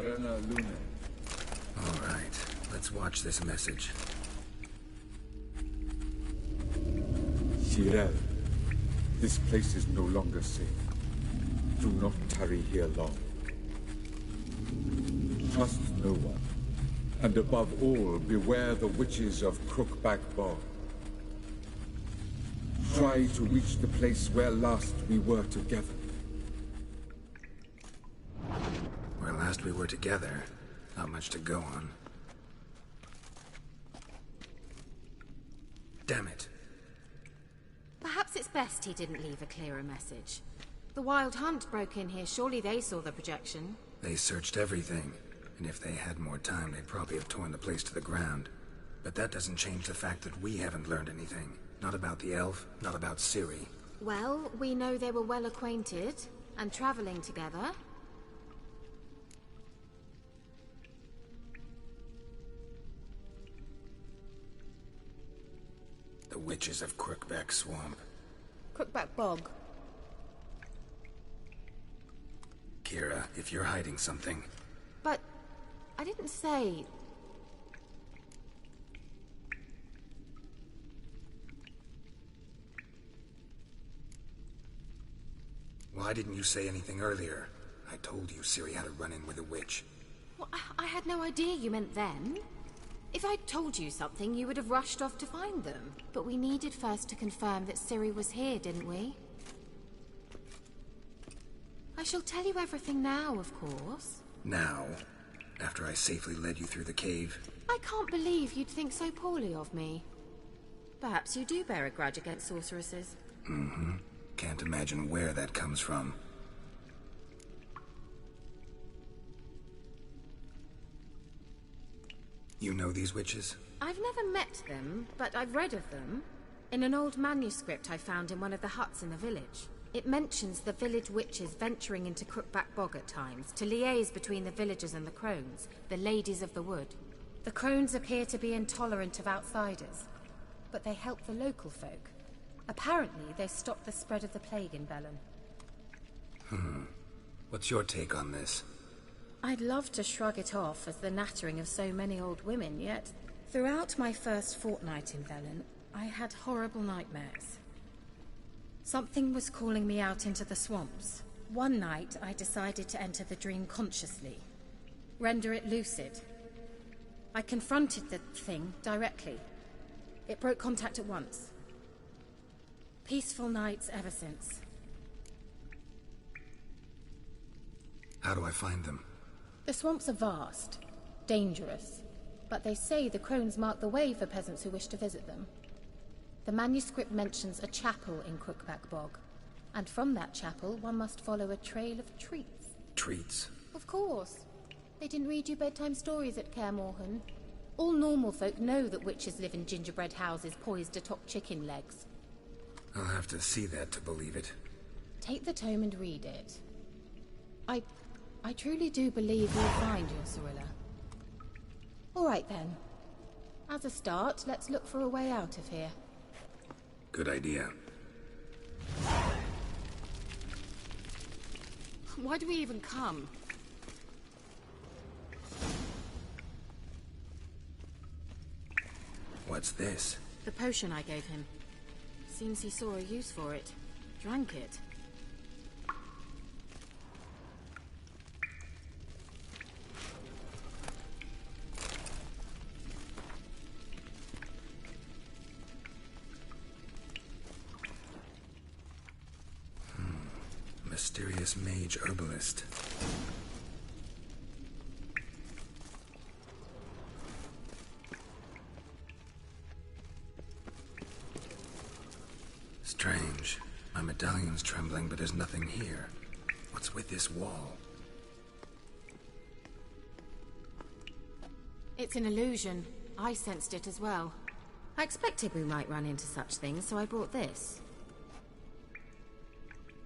Arena Lune. All right, let's watch this message. Cirel, this place is no longer safe. Do not tarry here long. Trust no one. And above all, beware the witches of Crookback Bog. Try to reach the place where last we were together. Where last we were together, not much to go on. Damn it. Perhaps it's best he didn't leave a clearer message. The Wild Hunt broke in here. Surely they saw the projection. They searched everything, and if they had more time, they'd probably have torn the place to the ground. But that doesn't change the fact that we haven't learned anything. Not about the elf, not about Ciri. Well, we know they were well acquainted, and traveling together. The witches of Crookback Swamp. Crookback Bog. Kira, if you're hiding something... But... I didn't say... Why didn't you say anything earlier? I told you Ciri had a run-in with a witch. Well, I had no idea you meant then. If I'd told you something, you would have rushed off to find them. But we needed first to confirm that Ciri was here, didn't we? I shall tell you everything now, of course. Now? After I safely led you through the cave? I can't believe you'd think so poorly of me. Perhaps you do bear a grudge against sorceresses. Mm-hmm. Can't imagine where that comes from. You know these witches? I've never met them, but I've read of them. In an old manuscript I found in one of the huts in the village. It mentions the village witches venturing into Crookback Bog at times to liaise between the villagers and the crones, the ladies of the wood. The crones appear to be intolerant of outsiders, but they help the local folk. Apparently, they stopped the spread of the plague in Velen. What's your take on this? I'd love to shrug it off as the nattering of so many old women, yet throughout my first fortnight in Velen, I had horrible nightmares. Something was calling me out into the swamps. One night, I decided to enter the dream consciously, render it lucid. I confronted the thing directly. It broke contact at once. Peaceful nights ever since. How do I find them? The swamps are vast, dangerous, but they say the crones mark the way for peasants who wish to visit them. The manuscript mentions a chapel in Crookback Bog, and from that chapel one must follow a trail of treats. Treats? Of course. They didn't read you bedtime stories at Kaer Morhen. All normal folk know that witches live in gingerbread houses poised atop chicken legs. I'll have to see that to believe it. Take the tome and read it. I truly do believe you'll find your Cirilla. All right then. As a start, let's look for a way out of here. Good idea. Why do we even come? What's this? The potion I gave him. Seems he saw a use for it. Drank it. Mysterious mage herbalist. Strange. My medallion's trembling, but there's nothing here. What's with this wall? It's an illusion. I sensed it as well. I expected we might run into such things, so I brought this.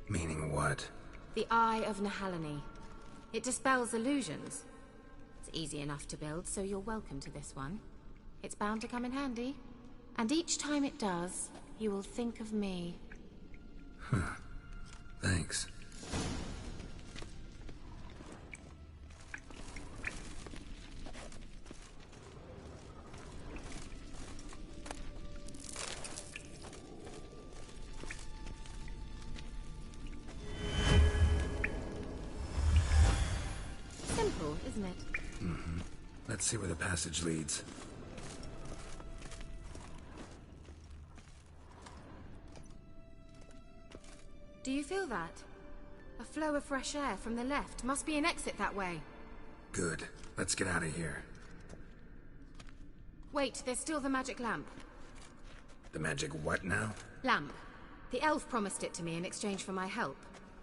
Meaning what? The Eye of Nehaleni. It dispels illusions. It's easy enough to build, so you're welcome to this one. It's bound to come in handy. And each time it does, you will think of me. Huh. Thanks. Let's see where the passage leads. Do you feel that? A flow of fresh air from the left. Must be an exit that way. Good. Let's get out of here. Wait, there's still the magic lamp. The magic what now? Lamp. The elf promised it to me in exchange for my help.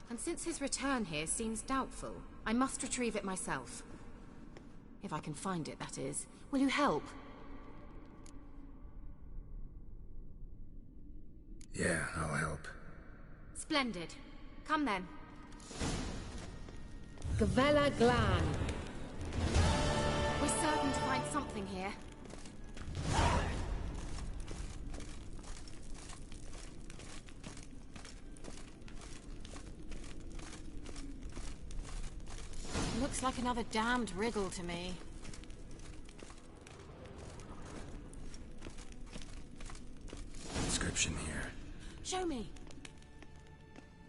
And since his return here seems doubtful, I must retrieve it myself. If I can find it, that is. Will you help? Yeah, I'll help. Splendid. Come then. Gavella Glan. We're certain to find something here. Looks like another damned riddle to me. Inscription here. Show me.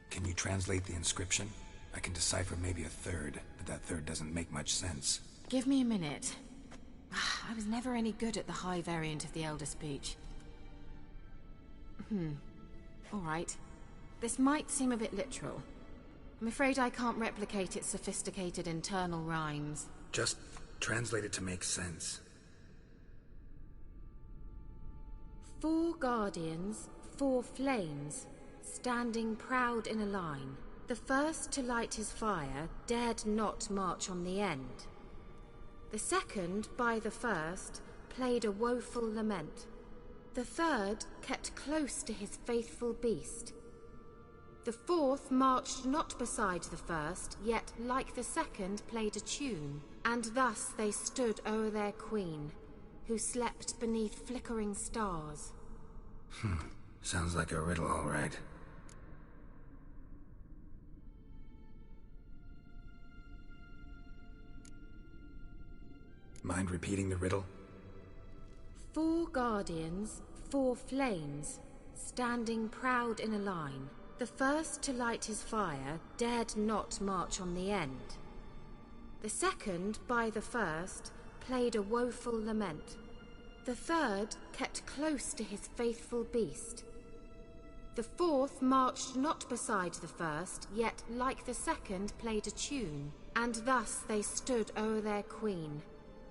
Can you translate the inscription? I can decipher maybe a third, but that third doesn't make much sense. Give me a minute. I was never any good at the high variant of the Elder Speech. All right. This might seem a bit literal. I'm afraid I can't replicate its sophisticated internal rhymes. Just translate it to make sense. 4 guardians, 4 flames, standing proud in a line. The first to light his fire dared not march on the end. The second, by the first, played a woeful lament. The third kept close to his faithful beast. The fourth marched not beside the first, yet like the second played a tune, and thus they stood o'er their queen, who slept beneath flickering stars. Sounds like a riddle, all right. Mind repeating the riddle? 4 guardians, 4 flames, standing proud in a line. The first to light his fire dared not march on the end. The second, by the first, played a woeful lament. The third kept close to his faithful beast. The fourth marched not beside the first, yet like the second played a tune, and thus they stood o'er their queen,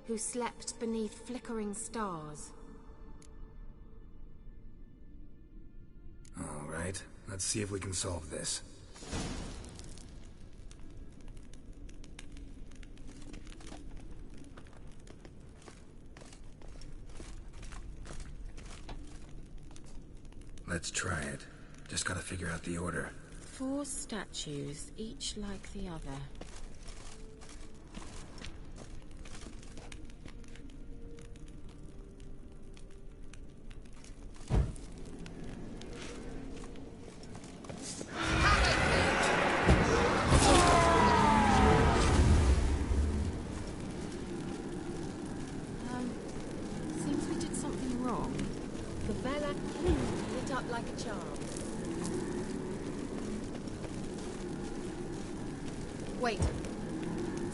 who slept beneath flickering stars. All right, let's see if we can solve this. Let's try it. Just gotta figure out the order. 4 statues, each like the other. Seems we did something wrong. Gavella lit up like a charm. Wait.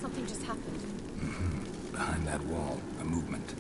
Something just happened. Behind that wall, a movement.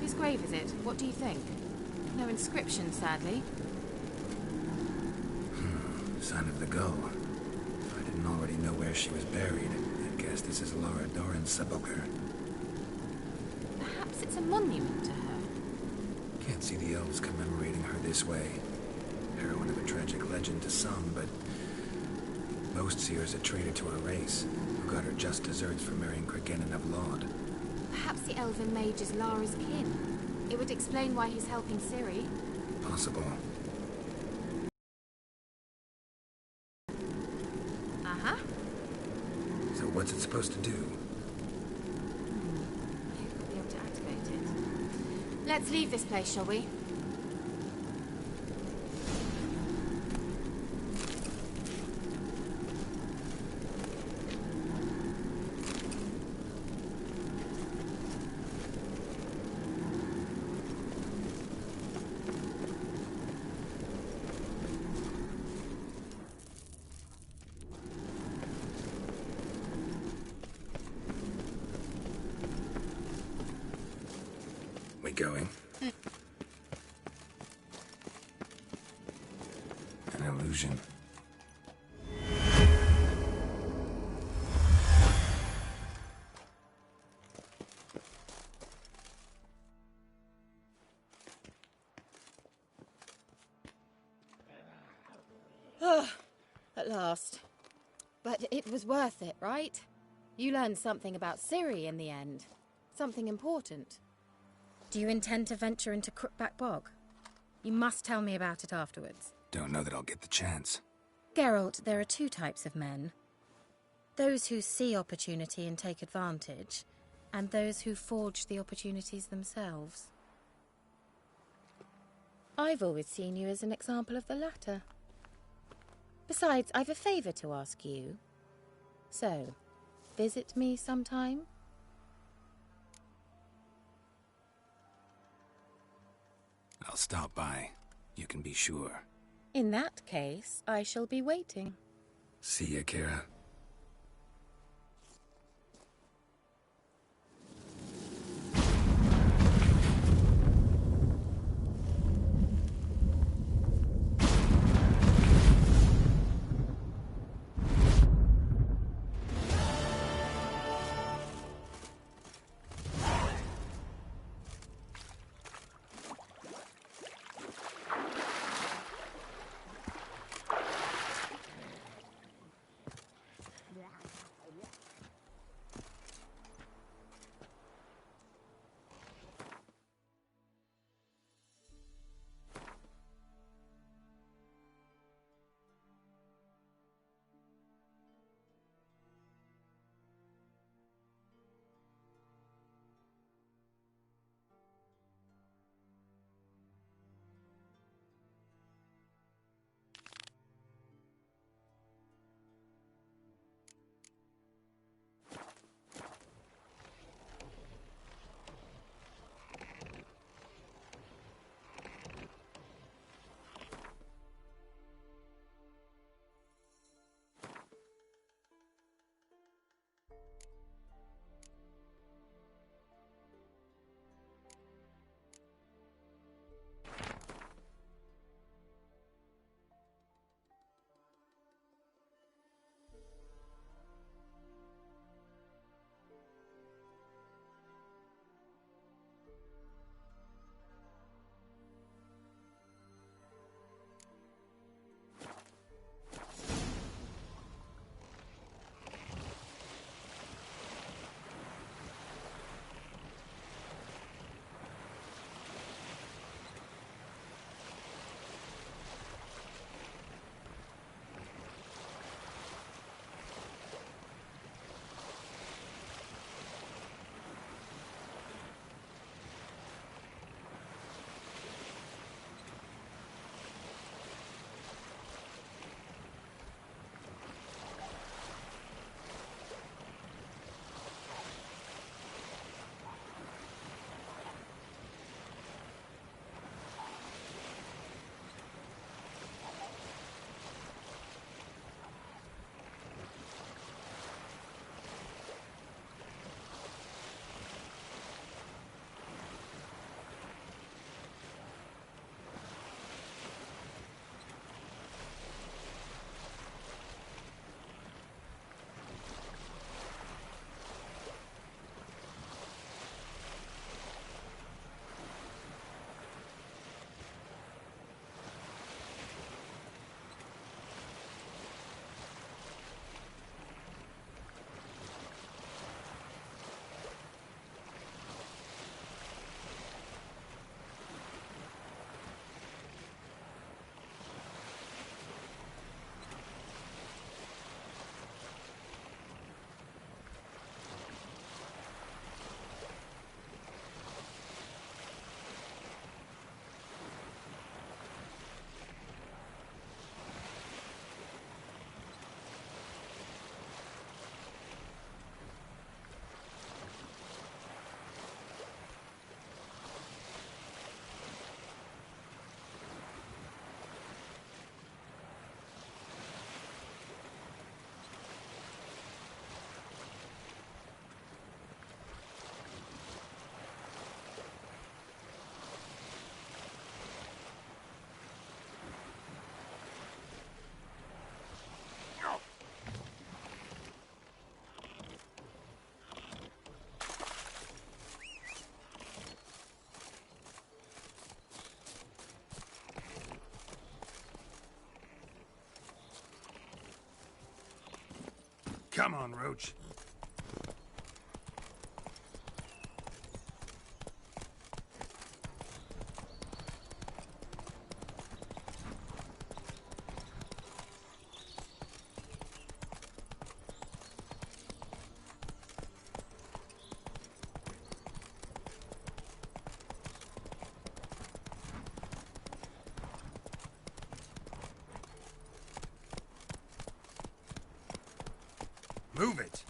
Whose grave is it? What do you think? No inscription, sadly. Sign of the Gull. If I didn't already know where she was buried, I'd guess this is Laura Doran's sepulcher. Perhaps it's a monument to her. Can't see the elves commemorating her this way. Heroine of a tragic legend to some, but most see her as a traitor to her race, who got her just deserts for marrying Cregennan of Laud. Perhaps the elven mage is Lara's kin. It would explain why he's helping Ciri. Possible. Uh-huh. So what's it supposed to do? I hope we'll be able to activate it. Let's leave this place, shall we? going. An illusion. At last. But it was worth it, right? You learned something about Ciri in the end. Something important. Do you intend to venture into Crookback Bog? You must tell me about it afterwards. Don't know that I'll get the chance. Geralt, there are two types of men. Those who see opportunity and take advantage, and those who forge the opportunities themselves. I've always seen you as an example of the latter. Besides, I've a favour to ask you. So, visit me sometime? I'll stop by. You can be sure. In that case, I shall be waiting. See ya, Kira. Come on, Roach. Move it!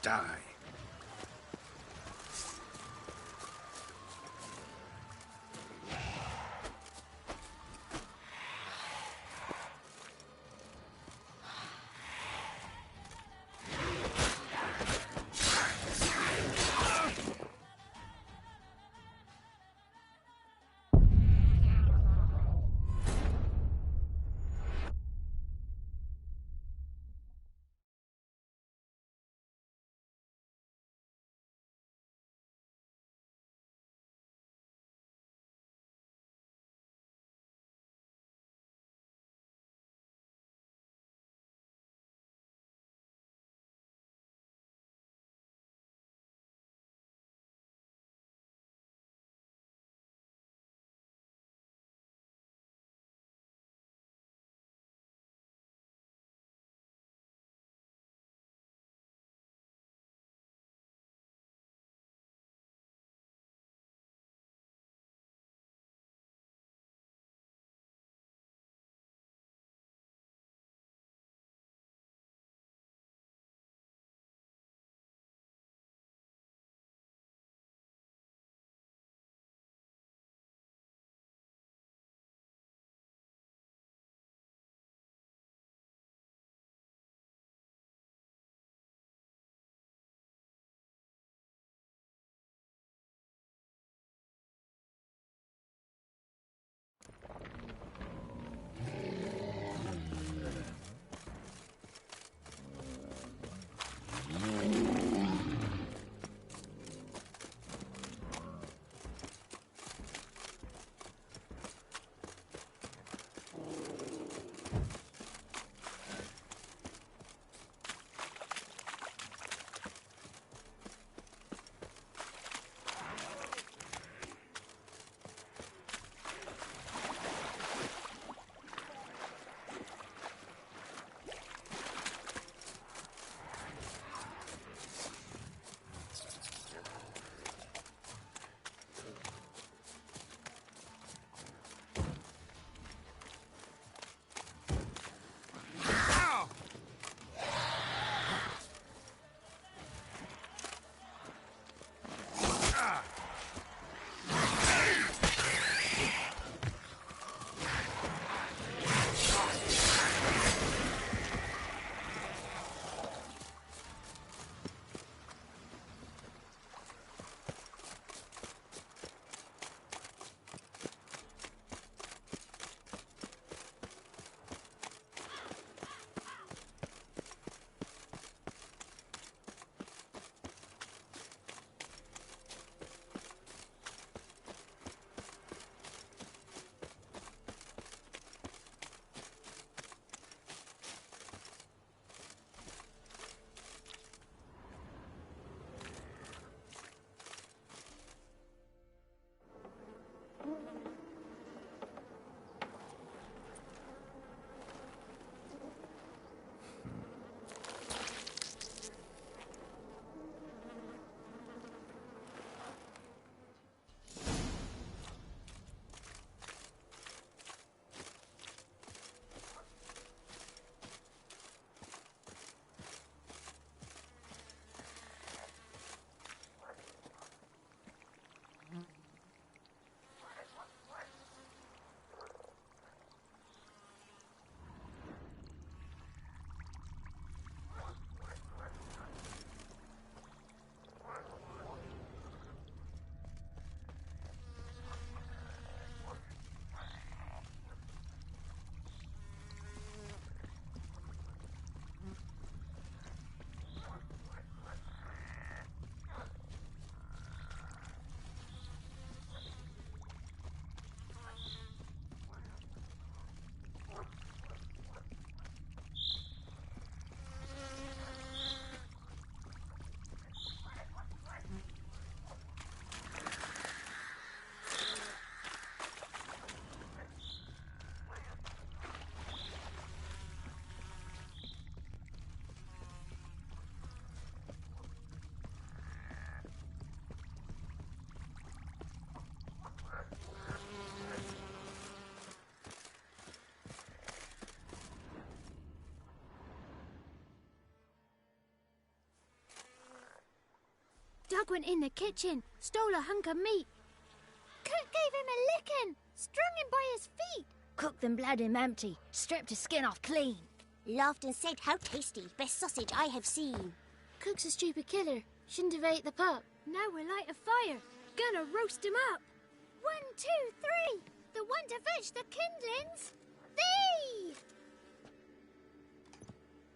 die. Cook went in the kitchen, stole a hunk of meat. Cook gave him a licking, strung him by his feet. Cooked and bled him empty, stripped his skin off clean. Laughed and said, how tasty, best sausage I have seen. Cook's a stupid killer, shouldn't have ate the pup. Now we'll light a fire, gonna roast him up. 1, 2, 3, the one to fetch the kindlings. Thee!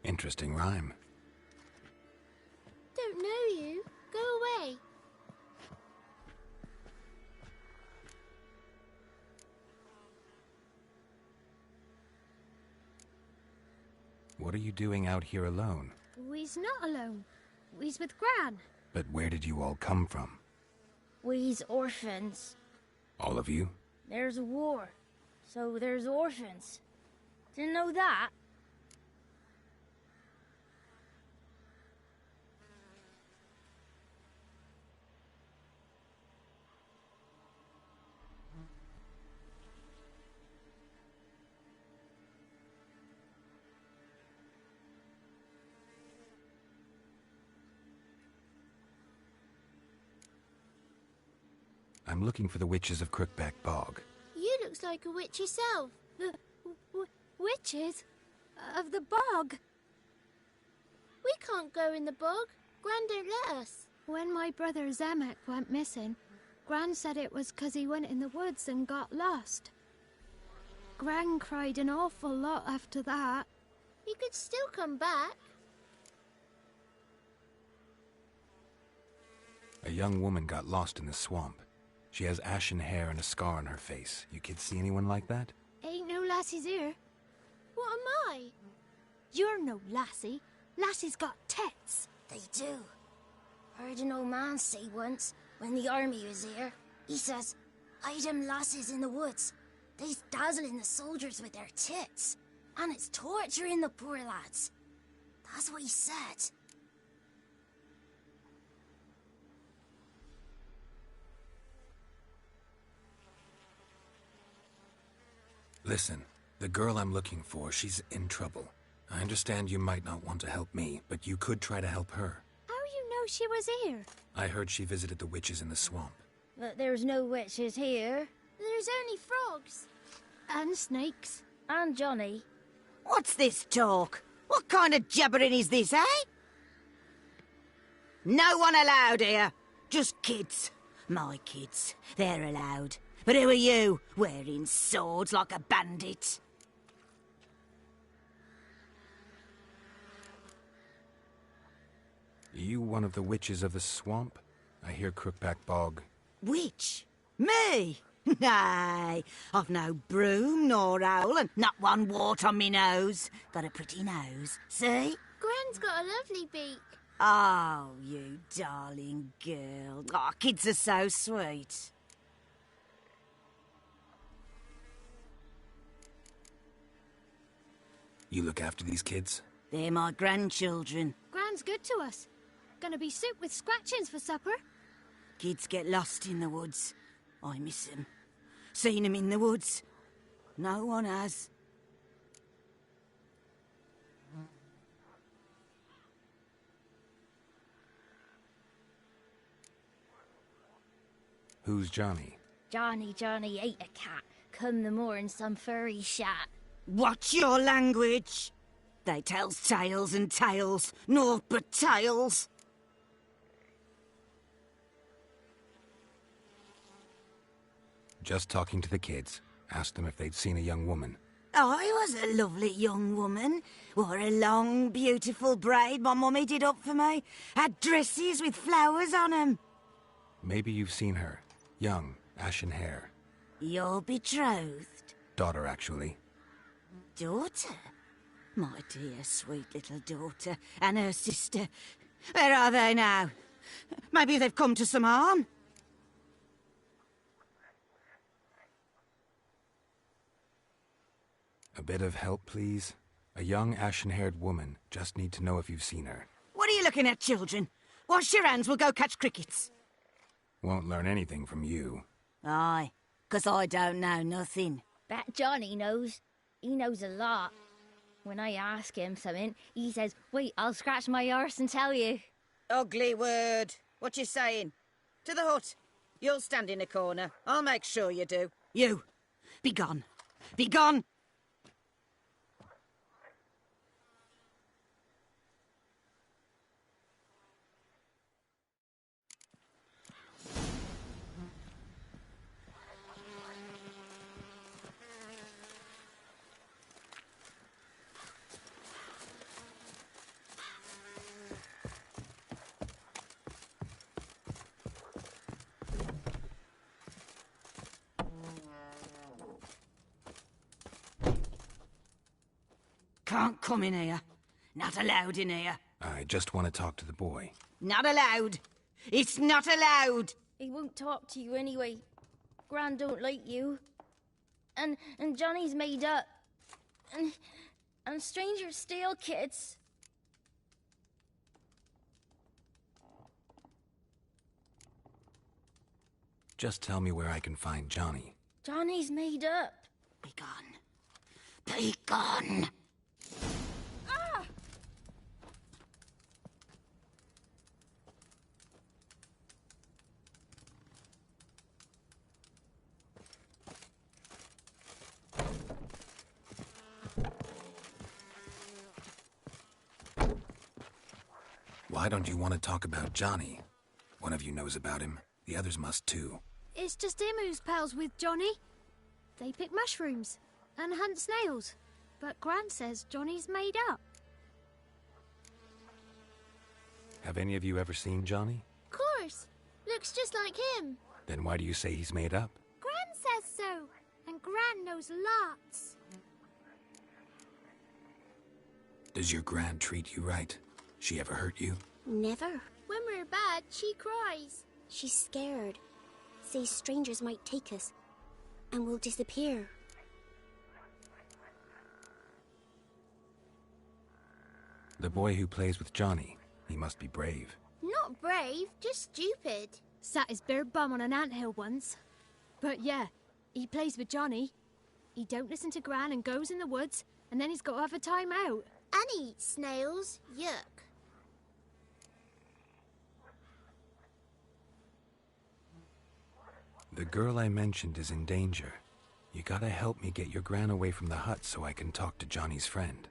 Interesting rhyme. Don't know you. Go away. What are you doing out here alone? We's not alone. We's with Gran. But where did you all come from? We's orphans. All of you? There's a war, so there's orphans. Didn't know that? I'm looking for the witches of Crookback Bog. You looks like a witch yourself. Witches? Of the bog? We can't go in the bog. Gran don't let us. When my brother Zemek went missing, Gran said it was 'cause he went in the woods and got lost. Gran cried an awful lot after that. He could still come back. A young woman got lost in the swamp. She has ashen hair and a scar on her face. You kids see anyone like that? Ain't no lassies here. What am I? You're no lassie. Lassies got tits. They do. Heard an old man say once, when the army was here, he says, "I them lasses in the woods. They's dazzling the soldiers with their tits. And it's torturing the poor lads." That's what he said. Listen, the girl I'm looking for, she's in trouble. I understand you might not want to help me, but you could try to help her. How you know she was here? I heard she visited the witches in the swamp. But there's no witches here. There's only frogs. And snakes. And Johnny. What's this talk? What kind of jabbering is this, eh? No one allowed here. Just kids. My kids. They're allowed. But who are you, wearing swords like a bandit? You one of the witches of the swamp? I hear Crookback Bog. Witch? Me? Nay, I've no broom nor owl and not one wart on me nose. Got a pretty nose, see? Gran's got a lovely beak. Oh, you darling girl. Oh, kids are so sweet. You look after these kids? They're my grandchildren. Gran's good to us. Gonna be soup with scratchings for supper. Kids get lost in the woods. I miss them. Seen them in the woods. No one has. Who's Johnny? Johnny ate a cat. Come the moor in some furry shat. Watch your language! They tells tales and tales, naught but tales. Just talking to the kids. Asked them if they'd seen a young woman. I was a lovely young woman. Wore a long, beautiful braid my mummy did up for me. Had dresses with flowers on 'em. Maybe you've seen her. Young, ashen hair. You're betrothed? Daughter, actually. Daughter? My dear, sweet little daughter. And her sister. Where are they now? Maybe they've come to some harm? A bit of help, please? A young, ashen-haired woman. Just need to know if you've seen her. What are you looking at, children? Wash your hands, we'll go catch crickets. Won't learn anything from you. Aye, 'cause I don't know nothing. That Johnny knows. He knows a lot. When I ask him something, he says, "Wait, I'll scratch my arse and tell you." Ugly word. What you saying? To the hut. You'll stand in a corner. I'll make sure you do. You! Be gone. Be gone! Can't come in here. Not allowed in here. I just want to talk to the boy. Not allowed. It's not allowed. He won't talk to you anyway. Gran don't like you. And Johnny's made up. And strangers steal kids. Just tell me where I can find Johnny. Johnny's made up. Be gone. Be gone. Ah! Why don't you want to talk about Johnny? One of you knows about him. The others must too. It's just him who's pals with Johnny. They pick mushrooms and hunt snails. But Gran says Johnny's made up. Have any of you ever seen Johnny? Of course. Looks just like him. Then why do you say he's made up? Gran says so. And Gran knows lots. Does your Gran treat you right? She ever hurt you? Never. When we're bad, she cries. She's scared. Says strangers might take us. And we'll disappear. The boy who plays with Johnny, he must be brave. Not brave, just stupid. Sat his bare bum on an anthill once. But yeah, he plays with Johnny. He don't listen to Gran and goes in the woods, and then he's got to have a time out. And he eats snails. Yuck. The girl I mentioned is in danger. You gotta help me get your Gran away from the hut so I can talk to Johnny's friend.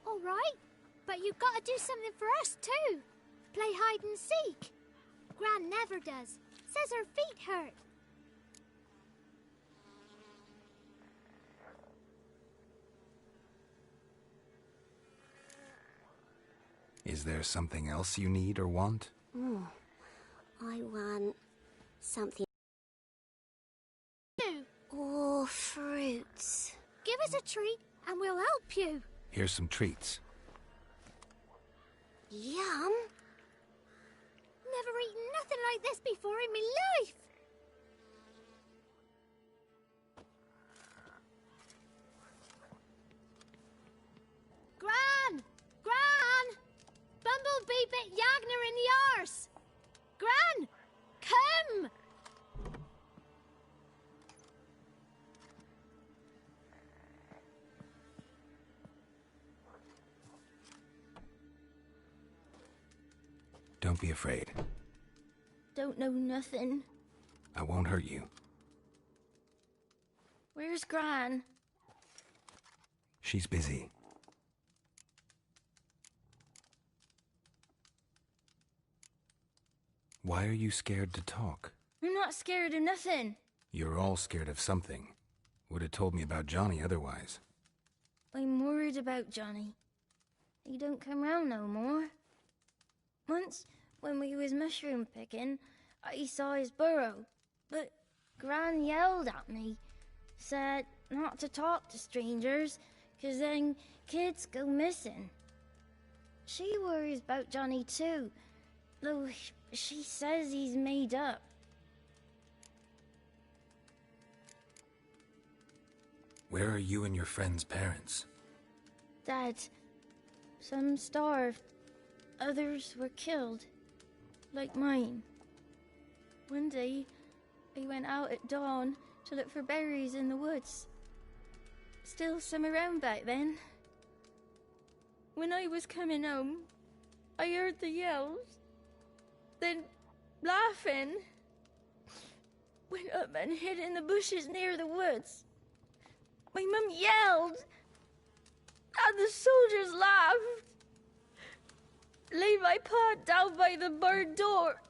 All right, but you've got to do something for us too. Play hide and seek. Gran never does. Says her feet hurt. Is there something else you need or want? I want something. Oh, fruits. Give us a treat and we'll help you. Here's some treats. Yum. Never eaten nothing like this before in my life. Gran! Gran! Bumblebee bit Yagner in the arse. Gran! Come! Don't be afraid. Don't know nothing. I won't hurt you. Where's Gran? She's busy. Why are you scared to talk? I'm not scared of nothing. You're all scared of something. Would have told me about Johnny otherwise. I'm worried about Johnny. He don't come round no more. Once, when we was mushroom picking, I saw his burrow. But Gran yelled at me. Said not to talk to strangers, 'cause then kids go missing. She worries about Johnny too, though she says he's made up. Where are you and your friend's parents? Dad, some starved, others were killed, like mine. One day, I went out at dawn to look for berries in the woods. Still some around back then. When I was coming home, I heard the yells. Then laughing. Went up and hid in the bushes near the woods. My mum yelled, and the soldiers laughed. Laid my pa down by the barn door.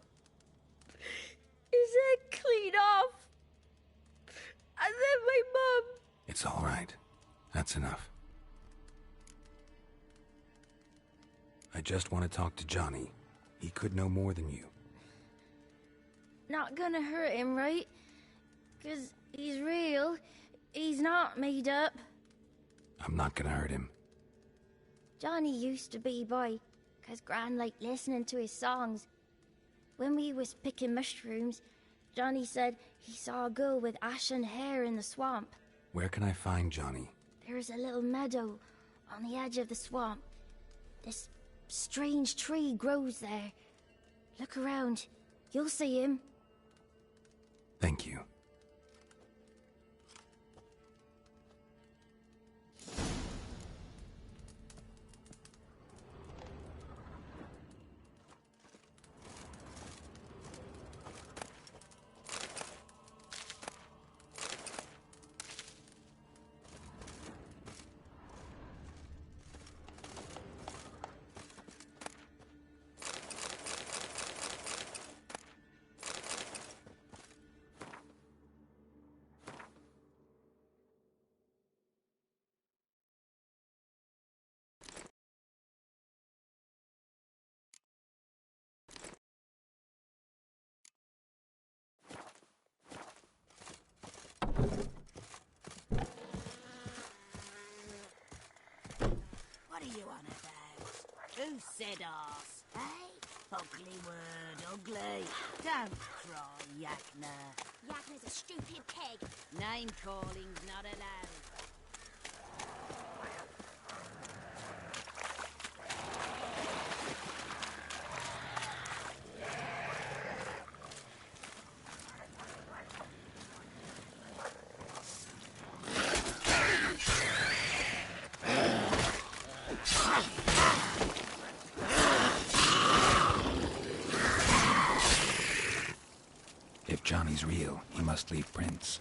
His head clean off. And then my mum... It's all right. That's enough. I just want to talk to Johnny. He could know more than you. Not gonna hurt him, right? 'Cause he's real. He's not made up. I'm not gonna hurt him. Johnny used to be boy, 'cause Gran liked listening to his songs. When we was picking mushrooms, Johnny said he saw a girl with ashen hair in the swamp. Where can I find Johnny? There's a little meadow on the edge of the swamp. This strange tree grows there. Look around. You'll see him. Thank you. What are you on about? Who said arse? Hey? Ugly word, ugly. Don't cry, Yakna. Yakna's a stupid pig. Name calling's not allowed. If Johnny's real, he must leave prints.